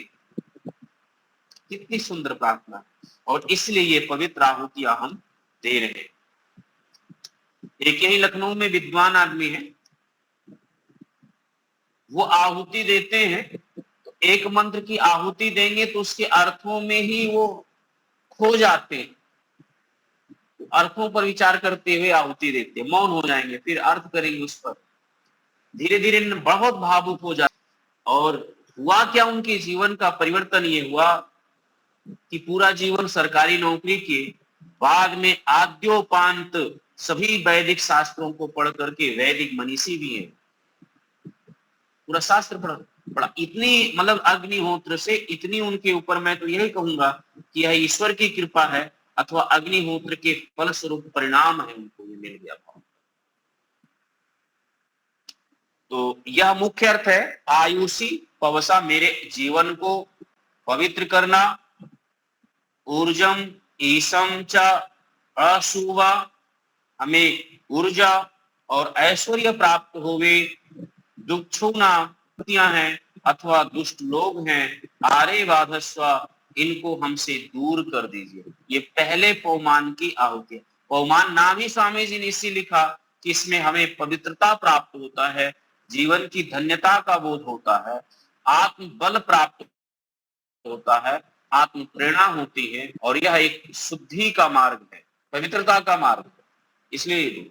कितनी सुंदर प्रार्थना, और इसलिए ये पवित्र आहुतियां हम दे रहे हैं। एक यही लखनऊ में विद्वान आदमी है, वो आहुति देते हैं तो एक मंत्र की आहुति देंगे तो उसके अर्थों में ही वो खो जाते हैं, अर्थों पर विचार करते हुए आहुति देते हैं, मौन हो जाएंगे, फिर अर्थ करेंगे उस पर, धीरे धीरे बहुत भावुक हो जाते। और हुआ क्या, उनके जीवन का परिवर्तन ये हुआ कि पूरा जीवन सरकारी नौकरी के बाद में आद्योपांत सभी वैदिक शास्त्रों को पढ़ करके वैदिक मनीषी भी हैं, पूरा शास्त्र पढ़ा। इतनी मतलब अग्निहोत्र से इतनी उनके ऊपर, मैं तो यही कहूंगा कि यह ईश्वर की कृपा है अथवा अग्निहोत्र के फल स्वरूप परिणाम है, उनको ये मिल गया। तो यह मुख्य अर्थ है आयुषी पवसा, मेरे जीवन को पवित्र करना। ऊर्जम ईशम च अशुवा, हमें ऊर्जा और ऐश्वर्य प्राप्त होवे। दुक्षुना हैं अथवा दुष्ट लोग हैं, आरे बाधस्व, इनको हमसे दूर कर दीजिए। ये पहले पौमान की आहुति। पौमान नाम ही स्वामी जी ने इसी लिखा कि इसमें हमें पवित्रता प्राप्त होता है, जीवन की धन्यता का बोध होता है, आत्म बल प्राप्त होता है, आत्म प्रेरणा होती है, और यह एक शुद्धि का मार्ग है, पवित्रता का मार्ग है, इसलिए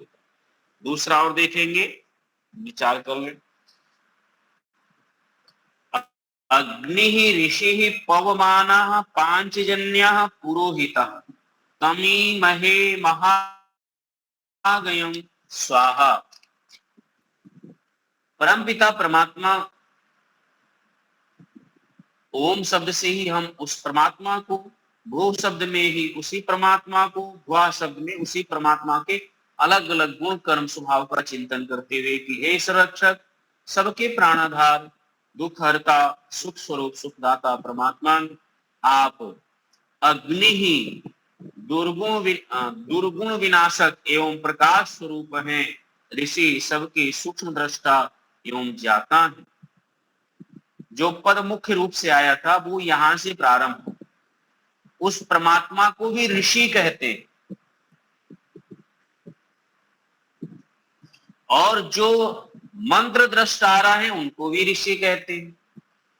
दूसरा और देखेंगे, विचार करेंगे। अग्नि ऋषि पवमानः पांचजन्यः पुरोहितः तमी महे महागयं स्वाहा। परमपिता परमात्मा, ओम शब्द से ही हम उस परमात्मा को, भू शब्द में ही उसी परमात्मा को, भुआ शब्द में उसी परमात्मा के अलग अलग गुण कर्म स्वभाव का चिंतन करते हुए कि हे संरक्षक, सबके प्राणाधार, दुख हरता, सुख स्वरूप सुखदाता परमात्मा, आप अग्नि ही दुर्गुण विनाशक एवं प्रकाश स्वरूप हैं, ऋषि सबके सूक्ष्म दृष्टा एवं ज्ञाता है। जो पद मुख्य रूप से आया था वो यहां से प्रारंभ हो। उस परमात्मा को भी ऋषि कहते हैं, और जो मंत्र दृष्टारा है उनको भी ऋषि कहते हैं,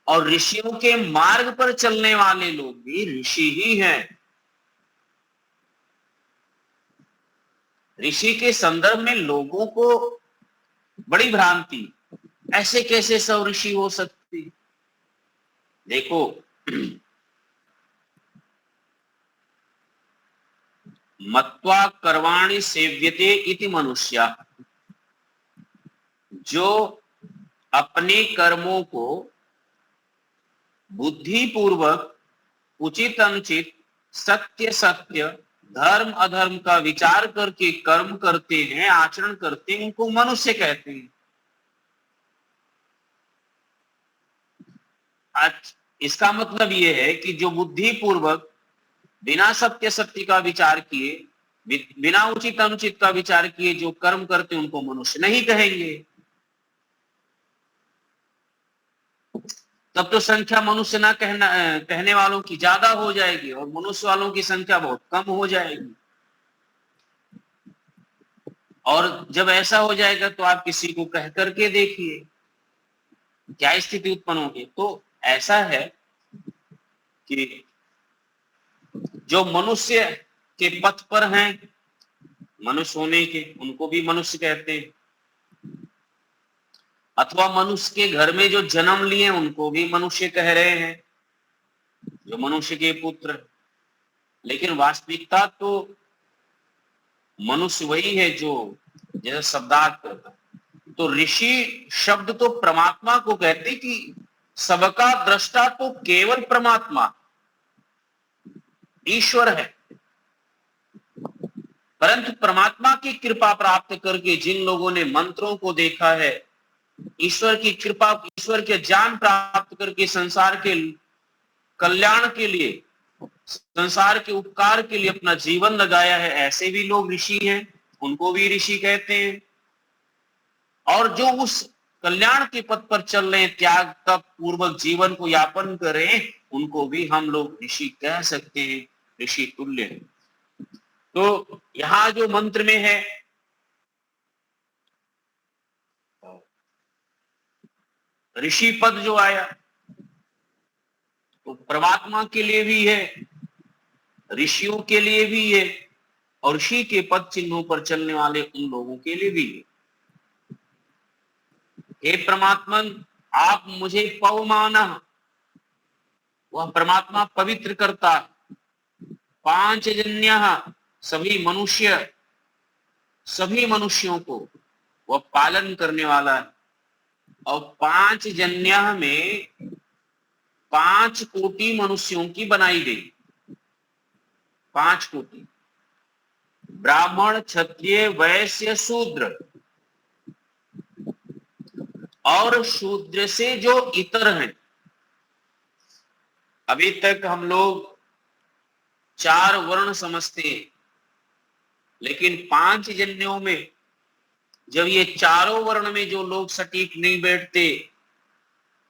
और ऋषियों के मार्ग पर चलने वाले लोग भी ऋषि ही हैं। ऋषि के संदर्भ में लोगों को बड़ी भ्रांति, ऐसे कैसे सब ऋषि हो सकते। देखो, मत्वा कर्वाणि सेव्यते इति मनुष्या, जो अपने कर्मों को बुद्धि पूर्वक उचित अनुचित, सत्य सत्य, धर्म अधर्म का विचार करके कर्म करते हैं, आचरण करते हैं, उनको मनुष्य कहते हैं। इसका मतलब यह है कि जो बुद्धि पूर्वक बिना सत्य सत्य का विचार किए, बिना उचित अनुचित का विचार किए जो कर्म करते हैं, उनको मनुष्य नहीं कहेंगे। तब तो संख्या मनुष्य ना कहने वालों की ज्यादा हो जाएगी और मनुष्य वालों की संख्या बहुत कम हो जाएगी। और जब ऐसा हो जाएगा तो आप किसी को कह करके देखिए क्या स्थिति उत्पन्न होगी। तो ऐसा है कि जो मनुष्य के पथ पर हैं, मनुष्य होने के, उनको भी मनुष्य कहते हैं, अथवा मनुष्य के घर में जो जन्म लिए उनको भी मनुष्य कह रहे हैं, जो मनुष्य के पुत्र। लेकिन वास्तविकता तो मनुष्य वही है जो जैसे शब्दार्थ करता है। तो ऋषि शब्द तो परमात्मा को कहते कि सबका दृष्टा तो केवल परमात्मा ईश्वर है। परंतु परमात्मा की कृपा प्राप्त करके जिन लोगों ने मंत्रों को देखा है, ईश्वर की कृपा, ईश्वर के ज्ञान प्राप्त करके संसार के कल्याण के लिए, संसार के उपकार के लिए अपना जीवन लगाया है, ऐसे भी लोग ऋषि हैं, उनको भी ऋषि कहते हैं। और जो उस कल्याण के पथ पर चल रहे हैं, त्याग तप पूर्वक जीवन को यापन करें, उनको भी हम लोग ऋषि कह सकते हैं, ऋषि तुल्य है। तो यहां जो मंत्र में है, ऋषि पद जो आया तो परमात्मा के लिए भी है, ऋषियों के लिए भी है, और ऋषि के पद चिन्हों पर चलने वाले उन लोगों के लिए भी है। हे परमात्मन, आप मुझे पवमाना, वह परमात्मा पवित्र करता, पांचजन्य, सभी मनुष्यों को वह पालन करने वाला है। और पांचजन्य में 5 कोटि मनुष्यों की बनाई गई, 5 कोटि, ब्राह्मण, क्षत्रिय, वैश्य, शूद्र, और शूद्र से जो इतर हैं। अभी तक हम लोग 4 वर्ण समझते हैं, लेकिन 5 जन्यों में जब ये चारों वर्ण में जो लोग सटीक नहीं बैठते,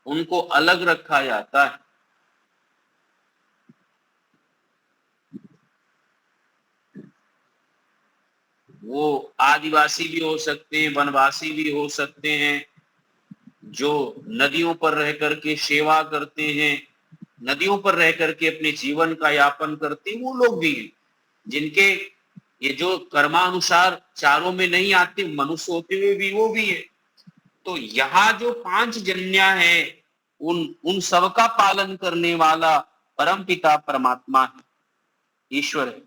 उनको अलग रखा जाता है। वो आदिवासी भी हो सकते हैं, वनवासी भी हो सकते हैं, जो नदियों पर रह करके सेवा करते हैं, नदियों पर रह करके अपने जीवन का यापन करते हैं, वो लोग भी हैं। जिनके ये जो कर्मानुसार चारों में नहीं आते, मनुष्य होते हुए भी वो भी है। तो यहाँ जो 5 जन्या है, उन सबका पालन करने वाला परमपिता परमात्मा है, ईश्वर है।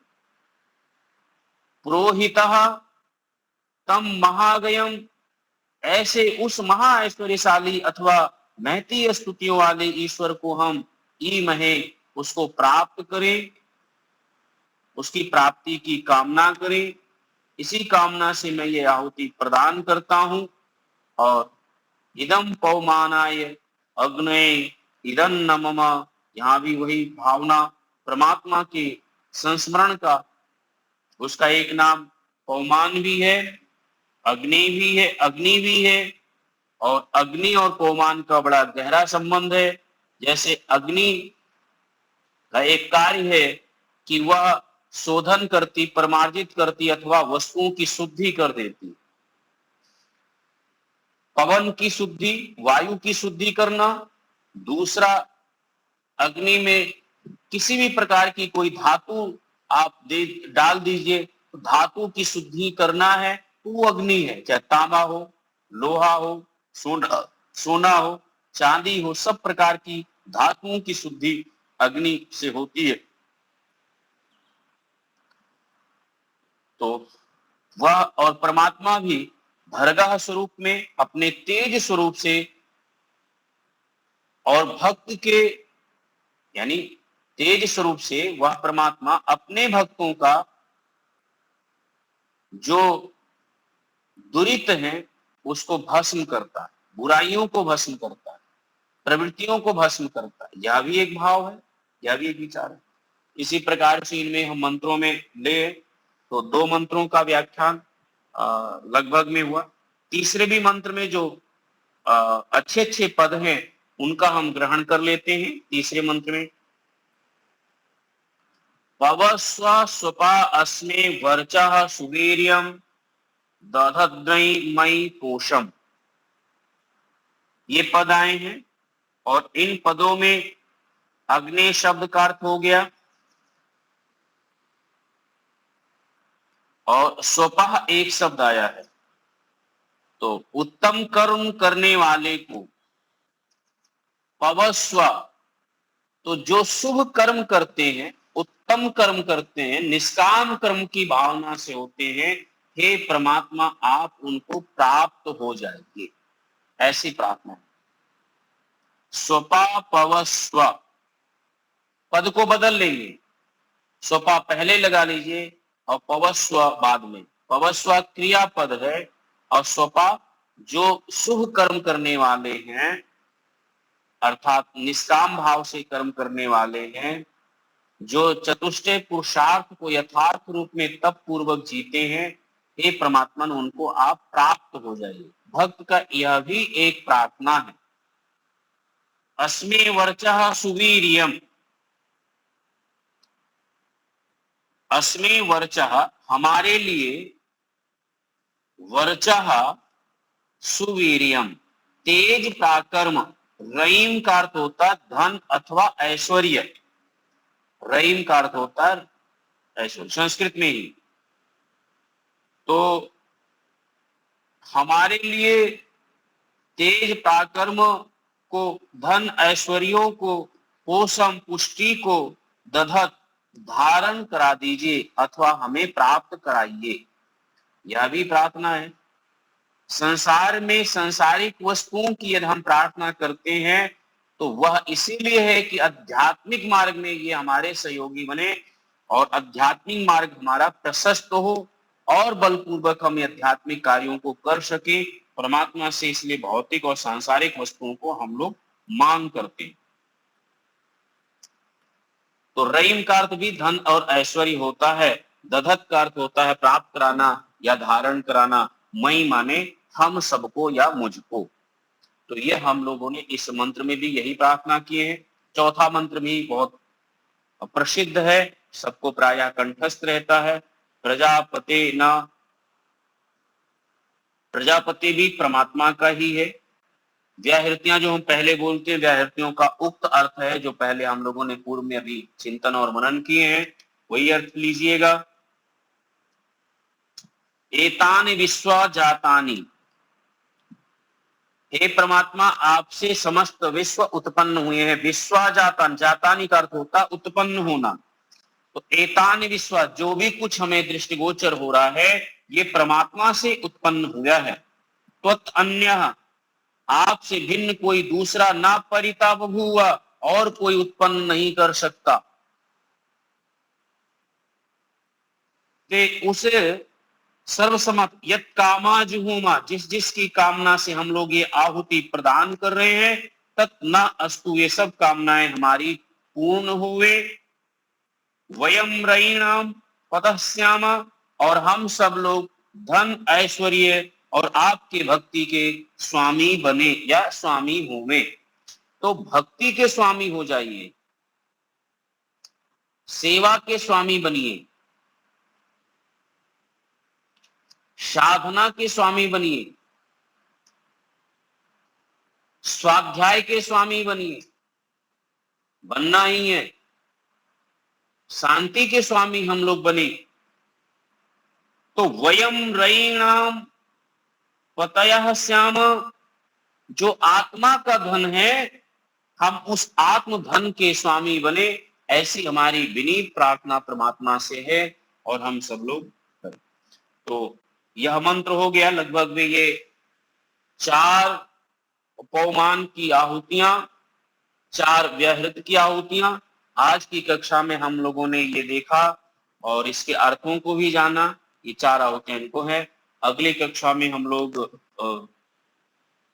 पुरोहितः तम महागयम, ऐसे उस महा ऐश्वर्यशाली अथवा महती स्तुतियों वाले ईश्वर को हम ईमहे, उसको प्राप्त करें, उसकी प्राप्ति की कामना करें। इसी कामना से मैं ये आहुति प्रदान करता हूं। और इदम पवमानाय अग्नये इदं नमः, यहां भी वही भावना परमात्मा के संस्मरण का, उसका एक नाम पवमान भी है, अग्नि भी है। और अग्नि और पवमान का बड़ा गहरा संबंध है। जैसे अग्नि का एक कार्य है कि वह शोधन करती, परमार्जित करती, अथवा वस्तुओं की शुद्धि कर देती। पवन की शुद्धि, वायु की शुद्धि करना। दूसरा, अग्नि में किसी भी प्रकार की कोई धातु आप डाल दीजिए, तो धातु की शुद्धि करना है तो वो अग्नि है। चाहे तांबा हो, लोहा हो, सोना हो, चांदी हो, सब प्रकार की धातुओं की शुद्धि अग्नि से होती है। तो वह और परमात्मा भी भरगह स्वरूप में अपने तेज स्वरूप से और भक्त के यानी तेज स्वरूप से वह परमात्मा अपने भक्तों का जो दुरित है उसको भस्म करता है, बुराइयों को भस्म करता है, प्रवृत्तियों को भस्म करता है। यह भी एक भाव है, यह भी एक विचार है। इसी प्रकार से इनमें हम मंत्रों में ले तो 2 मंत्रों का व्याख्यान लगभग में हुआ। तीसरे भी मंत्र में जो अच्छे अच्छे पद हैं उनका हम ग्रहण कर लेते हैं। तीसरे मंत्र में पवस्व स्वपा अस्मे वर्चः सुवीर्यम दधद्रै मयि पोषम, ये पद आए हैं और इन पदों में अग्नि शब्द का अर्थ हो गया और स्वपः एक शब्द आया है। तो उत्तम कर्म करने वाले को पवस्व, तो जो शुभ कर्म करते हैं, उत्तम कर्म करते हैं, निष्काम कर्म की भावना से होते हैं, हे परमात्मा आप उनको प्राप्त हो जाएंगे, ऐसी प्रार्थना है। स्वपा पवस्व पद को बदल लेंगे, स्वपा पहले लगा लीजिए और पवस्व बाद में। पवस्व क्रिया पद है और स्वपा जो शुभ कर्म करने वाले हैं अर्थात निष्काम भाव से कर्म करने वाले हैं, जो चतुष्टय पुरुषार्थ को यथार्थ रूप में तप पूर्वक जीते हैं, हे परमात्मा उनको आप प्राप्त हो जाइए। भक्त का यह भी एक प्रार्थना है। अस्मे वर्चः सुवीर्यम, अस्मे वर्चः हमारे लिए, वर्चः सुवीर्यम तेज प्राकर्म, रईम का अर्थ होता है धन अथवा ऐश्वर्य, रईम का अर्थ होता है ऐश्वर्य संस्कृत में ही। तो हमारे लिए तेज प्राकर्म को, धन ऐश्वर्यों को, पोषम पुष्टि को, दधत धारण करा दीजिए अथवा हमें प्राप्त कराइए, यह भी प्रार्थना है। संसार में सांसारिक वस्तुओं की यदि हम प्रार्थना करते हैं तो वह इसीलिए है कि आध्यात्मिक मार्ग में ये हमारे सहयोगी बने और आध्यात्मिक मार्ग हमारा प्रशस्त हो और बलपूर्वक हम आध्यात्मिक कार्यों को कर सके परमात्मा से। इसलिए भौतिक और सांसारिक वस्तुओं को हम लोग मांग करते हैं। तो रईम का अर्थ भी धन और ऐश्वर्य होता है, दधत का अर्थ होता है प्राप्त कराना या धारण कराना, मई माने हम सबको या मुझको। तो ये हम लोगों ने इस मंत्र में भी यही प्रार्थना किए हैं। चौथा मंत्र भी बहुत प्रसिद्ध है, सबको प्रायः कंठस्थ रहता है। प्रजापते न, प्रजापति भी परमात्मा का ही है। व्याहृतियां जो हम पहले बोलते हैं, व्याहृतियों का उक्त अर्थ है जो पहले हम लोगों ने पूर्व में अभी चिंतन और मनन किए हैं, वही अर्थ लीजिएगा। एतानि विश्वा जातानि, हे परमात्मा आपसे समस्त विश्व उत्पन्न हुए हैं। विश्वा जातान, जातानि का अर्थ होता उत्पन्न होना। तो एतानि विश्वा, जो भी कुछ हमें दृष्टिगोचर हो रहा है ये परमात्मा से उत्पन्न हुआ है। त्वत् अन्यः, आपसे भिन्न कोई दूसरा ना परिता बभूव, और कोई उत्पन्न नहीं कर सकता। ते उसे सर्वसमत यत कामा जुहुमा, जिस जिसकी कामना से हम लोग ये आहुति प्रदान कर रहे हैं, तत् न अस्तु, ये सब कामनाएं हमारी पूर्ण हुए। वयम रईणाम पतस्यामा, और हम सब लोग धन ऐश्वर्य और आपके भक्ति के स्वामी बने या स्वामी होवे। तो भक्ति के स्वामी हो जाइए, सेवा के स्वामी बनिए, साधना के स्वामी बनिए, स्वाध्याय के स्वामी बनिए, बनना ही है। शांति के स्वामी हम लोग बने। तो वयम रईणाम पतयः श्याम, जो आत्मा का धन है हम उस आत्म धन के स्वामी बने, ऐसी हमारी विनीत प्रार्थना परमात्मा से है और हम सब लोग करें। तो यह मंत्र हो गया। लगभग में ये 4 पौमान की आहुतियां, 4 व्यहृत की आहुतियां आज की कक्षा में हम लोगों ने ये देखा और इसके अर्थों को भी जाना। ये 4 आहुतियां इनको है। अगली कक्षा में हम लोग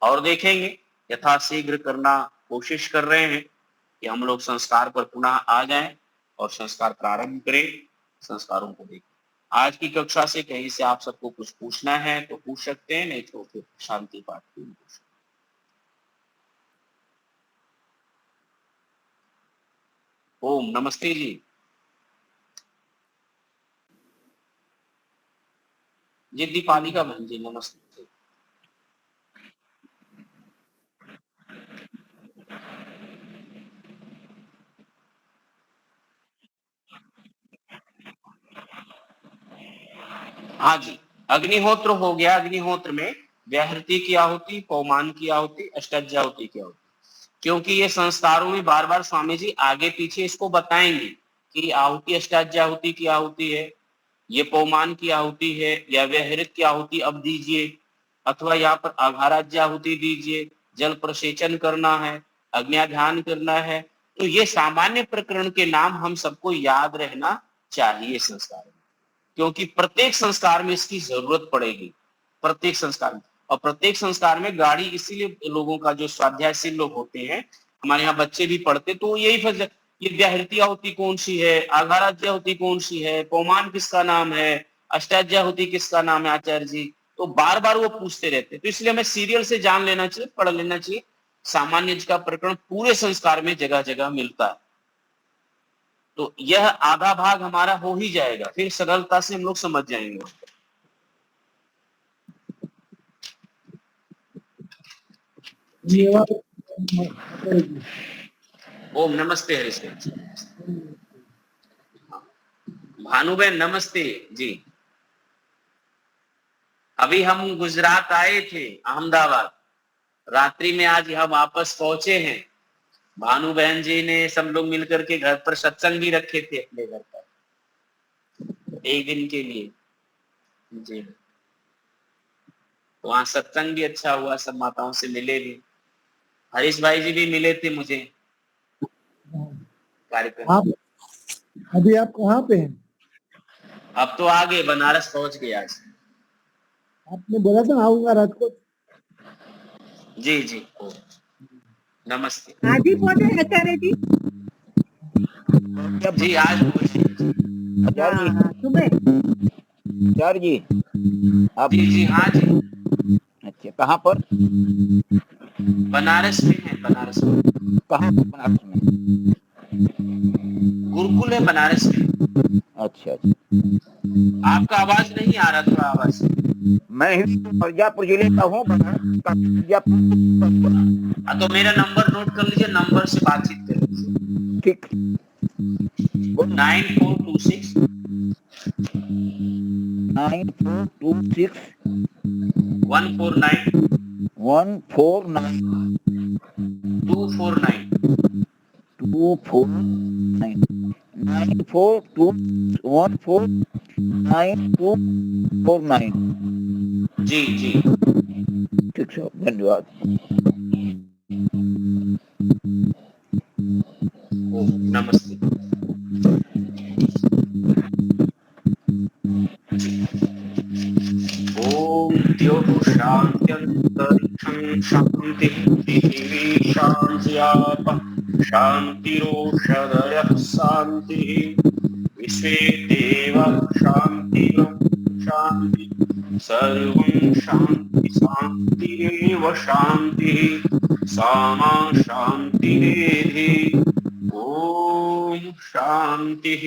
और देखेंगे। यथाशीघ्र करना कोशिश कर रहे हैं कि हम लोग संस्कार पर पुनः आ जाएं और संस्कार प्रारंभ करें, संस्कारों को देखें। आज की कक्षा से कहीं से आप सबको कुछ पूछना है तो पूछ सकते हैं, नहीं तो फिर शांति पाठ की पूछ। ओम नमस्ते जी। जी दीपालिका बहन जी नमस्ते। हाँ जी, अग्निहोत्र हो गया। अग्निहोत्र में व्याहृति की आहुति, पौमान की आहुति, अष्टज्याहुति की आहुति। क्योंकि ये संस्कारों में बार बार स्वामी जी आगे पीछे इसको बताएंगे कि आहुति अष्टाध्याहुति की आहुति है, ये पौमान की आहुति है, या व्याहृत की आहुति अब दीजिए, अथवा यहाँ पर आघाराज्याहुति दीजिए, जल प्रसेचन करना है, अग्न्याध्यान करना है। तो ये सामान्य प्रकरण के नाम हम सबको याद रहना चाहिए संस्कार में, क्योंकि प्रत्येक संस्कार में इसकी जरूरत पड़ेगी, प्रत्येक संस्कार में। और प्रत्येक संस्कार में गाड़ी इसीलिए लोगों का जो स्वाध्यायशील लोग होते हैं, हमारे यहाँ बच्चे भी पढ़ते, तो यही फर्ज, ये व्याहृत्याहुति कौन सी है, आघाराज्याहुति कौन सी है, पौमान किसका नाम है, अष्टाध्याहुति किसका नाम है आचार्य जी, तो बार बार वो पूछते रहते। तो इसलिए हमें सीरियल से जान लेना चाहिए, पढ़ लेना चाहिए। सामान्य का प्रकरण पूरे संस्कार में जगह जगह मिलता है। तो यह आधा भाग हमारा हो ही जाएगा, फिर सरलता से हम लोग समझ जाएंगे। धन्यवाद आचार्य जी। ओम नमस्ते हरीश जी। भानुबेन नमस्ते जी। अभी हम गुजरात आए थे, अहमदाबाद, रात्रि में आज यहाँ वापस पहुंचे हैं। भानु बहन जी ने सब लोग मिलकर के घर पर सत्संग भी रखे थे अपने घर पर 1 दिन के लिए जी। वहां सत्संग भी अच्छा हुआ, सब माताओं से मिले भी, हरीश भाई जी भी मिले थे मुझे कार्यक्रम। आप अभी आप कहाँ पे हैं? अब तो आगे बनारस पहुंच गए आज। आपने बोला था आऊंगा राजकोट। जी जी नमस्ते। आज ही पहुंचे आचार्य जी? जी आज आचार्य जी, सुबह? आचार्य जी आप जी जी हाँ जी। अच्छा, कहाँ पर? बनारस में है, बनारस में। कहाँ पर बनारस में? गुरुकुल है बनारस में। अच्छा अच्छा। आपका आवाज नहीं आ रहा, थोड़ा आवाज। मैं मिर्जापुर जिले का हूँ, बनारस का मिर्जापुर। हाँ तो मेरा नंबर नोट कर लीजिए, नंबर से बातचीत कर लीजिए। ठीक। 9426 9426 149 149 249 249 942149 जी जी। ठीक है, धन्यवाद। नमस्ते। ओम द्योः शान्त्यन्तरिक्षं शान्तिः पृथिवी शान्त्यापः शान्तिरोषधयः शान्तिः विश्वे देवाः शान्तिः शान्तिः सर्वं शान्ति शान्तिरेव शान्तिः सामा शान्तिरेधि। ओम शान्तिः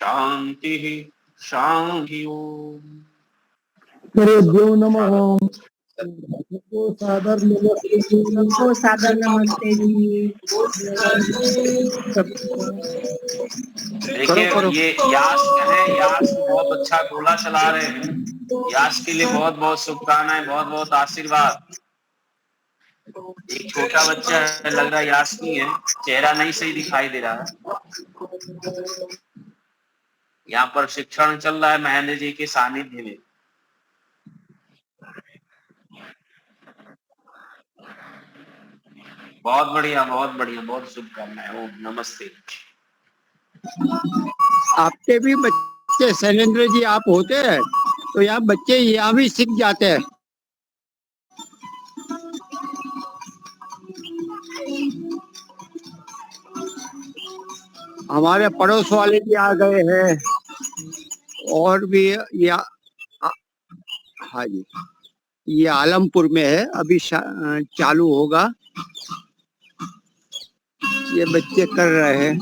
शान्तिः शान्ति। ओम करे देव नमः। सबको सादर नमस्ते। सबको सादर नमस्ते जी। देखिए ये यास है, यास बहुत अच्छा गोला चला रहे हैं। यास के लिए बहुत बहुत शुभकामनाएं, बहुत बहुत आशीर्वाद। एक छोटा बच्चा है, लग रहा है यास नहीं है, चेहरा नहीं सही दिखाई दे रहा है। यहाँ पर शिक्षण चल रहा है महेंद्र जी के सानिध्य में। बहुत बढ़िया, बहुत बढ़िया, बहुत शुभकामनाएं। ओम नमस्ते। आपके भी बच्चे शैलेंद्र जी आप होते हैं तो यहाँ बच्चे यहाँ भी सीख जाते हैं। हमारे पड़ोस वाले भी आ गए हैं और भी हाँ जी, ये आलमपुर में है, अभी चालू होगा। ये बच्चे कर रहे हैं।